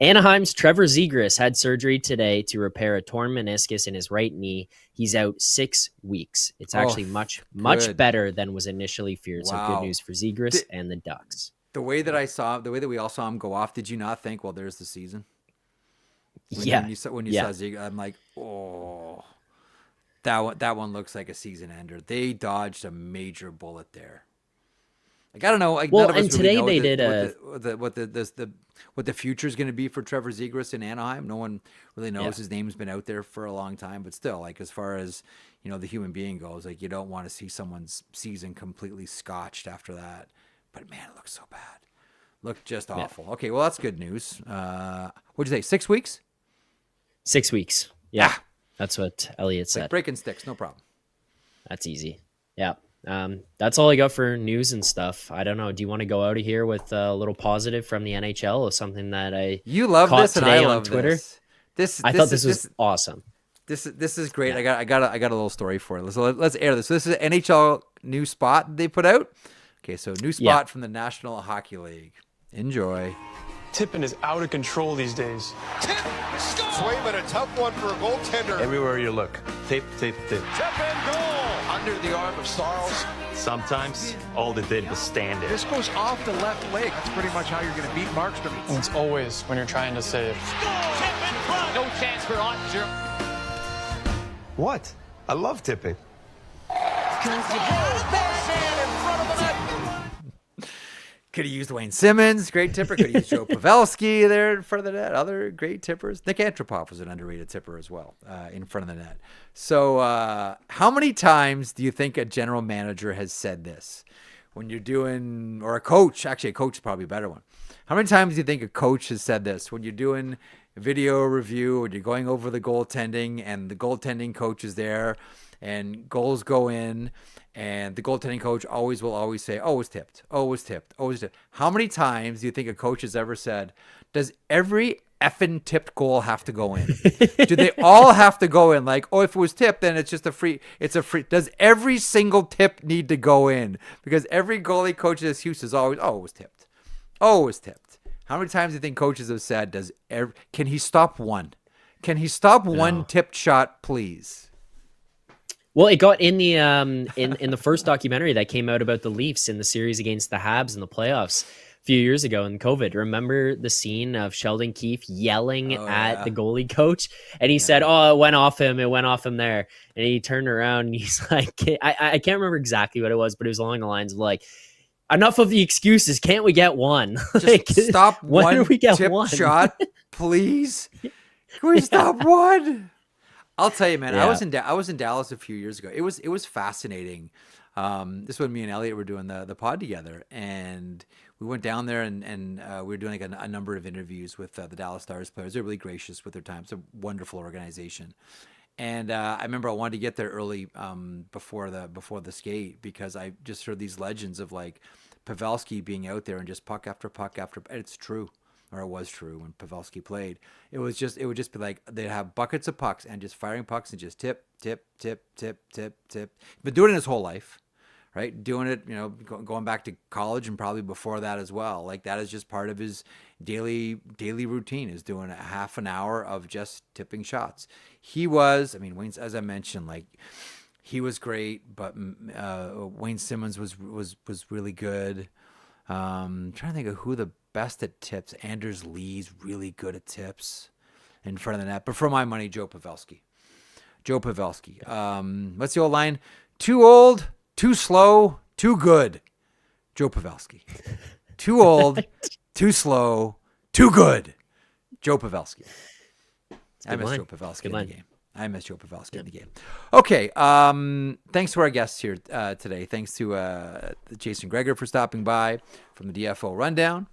Anaheim's Trevor Sekeres had surgery today to repair a torn meniscus in his right knee. He's out 6 weeks. It's actually much better than was initially feared. Wow. So good news for Sekeres and the Ducks. The way that we all saw him go off, did you not think, well, there's the season? When you saw Sekeres, I'm like, oh, that one looks like a season ender. They dodged a major bullet there. Like, I don't know. Like, well, and today they did what the future is going to be for Trevor Sekeres in Anaheim. No one really knows. His name's been out there for a long time, but still, like, as far as the human being goes, like, you don't want to see someone's season completely scotched after that. But man, it looks so bad. Looked just awful. Yeah. Okay, well, that's good news. What'd you say? 6 weeks? 6 weeks. Yeah, that's what Elliot said. Like breaking sticks, no problem. That's easy. Yeah. That's all I got for news and stuff. I don't know. Do you want to go out of here with a little positive from the NHL or something that you love caught this today and I love on Twitter? I thought this was awesome. This is great. Yeah. I got a little story for it. Let's air this. So this is an NHL new spot they put out. Okay, so new spot from the National Hockey League. Enjoy. Tipping is out of control these days. Tip, score! Swayman, a tough one for a goaltender. Everywhere you look, tip. Tip and goal! Under the arm of Sarles. Sometimes all they did was stand there. This goes off the left leg. That's pretty much how you're going to beat Markstrom. And it's always when you're trying to save. Score! Tip in front! No chance for Ottinger. What? I love tipping. Because you had that man in front of the net. Could have used Wayne Simmons, great tipper. Could have used Joe Pavelski there in front of the net. Other great tippers. Nick Antropov was an underrated tipper as well in front of the net. So how many times do you think a general manager has said this when you're doing, or a coach, actually a coach is probably a better one. How many times do you think a coach has said this when you're doing video review, when you're going over the goaltending and the goaltending coach is there and goals go in, and the goaltending coach will always say, oh, it was tipped. Oh, it was tipped. Oh, it was tipped. How many times do you think a coach has ever said, does every effing tipped goal have to go in? Do they all have to go in? Like, oh, if it was tipped, then it's a free. Does every single tip need to go in? Because every goalie coach at Hughes is always, oh, it was tipped. Oh, it was tipped. How many times do you think coaches have said, can he stop one? Can he stop one tipped shot, please? Well, it got in the in the first documentary that came out about the Leafs in the series against the Habs in the playoffs a few years ago in COVID. Remember the scene of Sheldon Keefe yelling at the goalie coach? And he said, oh, it went off him. It went off him there. And he turned around and he's like, I can't remember exactly what it was, but it was along the lines of like, enough of the excuses. Can't we get one? Just stop one tip shot, please. Can we stop one? I'll tell you, man. Yeah. I was in Dallas a few years ago. It was fascinating. This is when me and Elliot were doing the pod together, and we went down there and we were doing like a number of interviews with the Dallas Stars players. They're really gracious with their time. It's a wonderful organization. And I remember I wanted to get there early before the skate because I just heard these legends of like Pavelski being out there and just puck after puck after. And it's true, or it was true when Pavelski played. It would just be like they'd have buckets of pucks and just firing pucks and just tip, tip, tip, tip, tip, tip. But doing it his whole life, right? Doing it, going back to college and probably before that as well. Like that is just part of his daily routine, is doing a half an hour of just tipping shots. He was, Wayne, as I mentioned, like he was great, but Wayne Simmons was really good. I'm trying to think of who the best at tips. Anders Lee's really good at tips in front of the net. But for my money, Joe Pavelski. What's the old line? Too old, too slow, too good. Joe Pavelski. Too old, too slow, too good. Joe Pavelski. I miss Joe Pavelski in the game. In the game. Okay. Thanks to our guests here today. Thanks to Jason Gregor for stopping by from the DFO Rundown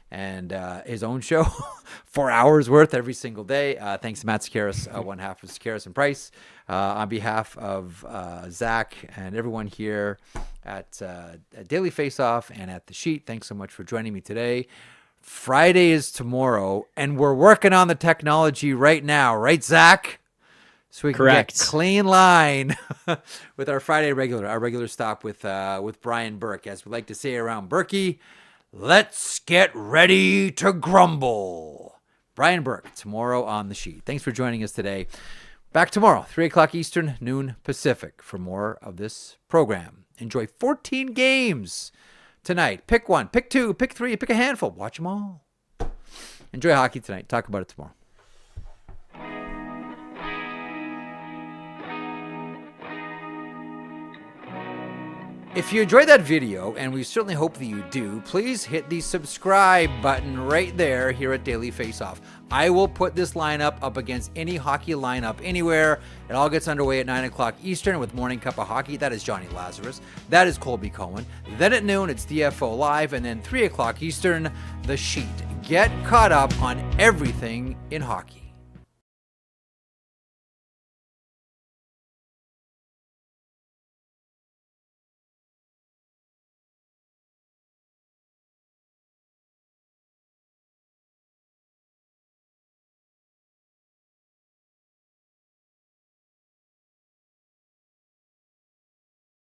and his own show, 4 hours worth every single day. Thanks to Matt Sekeres, one half of Sekeres and Price. On behalf of Zach and everyone here at Daily Faceoff and at The Sheet, thanks so much for joining me today. Friday is tomorrow, and we're working on the technology right now, right, Zach? So we can get clean line with our Friday regular stop with Brian Burke. As we like to say around Berkey, let's get ready to grumble. Brian Burke, tomorrow on The Sheet. Thanks for joining us today. Back tomorrow, 3 o'clock Eastern, noon Pacific, for more of this program. Enjoy 14 games tonight. Pick one, pick two, pick three, pick a handful. Watch them all. Enjoy hockey tonight. Talk about it tomorrow. If you enjoyed that video, and we certainly hope that you do, please hit the subscribe button right there here at Daily Faceoff. I will put this lineup up against any hockey lineup anywhere. It all gets underway at 9 o'clock Eastern with Morning Cup of Hockey. That is Johnny Lazarus. That is Colby Cohen. Then at noon, it's DFO Live. And then 3 o'clock Eastern, The Sheet. Get caught up on everything in hockey.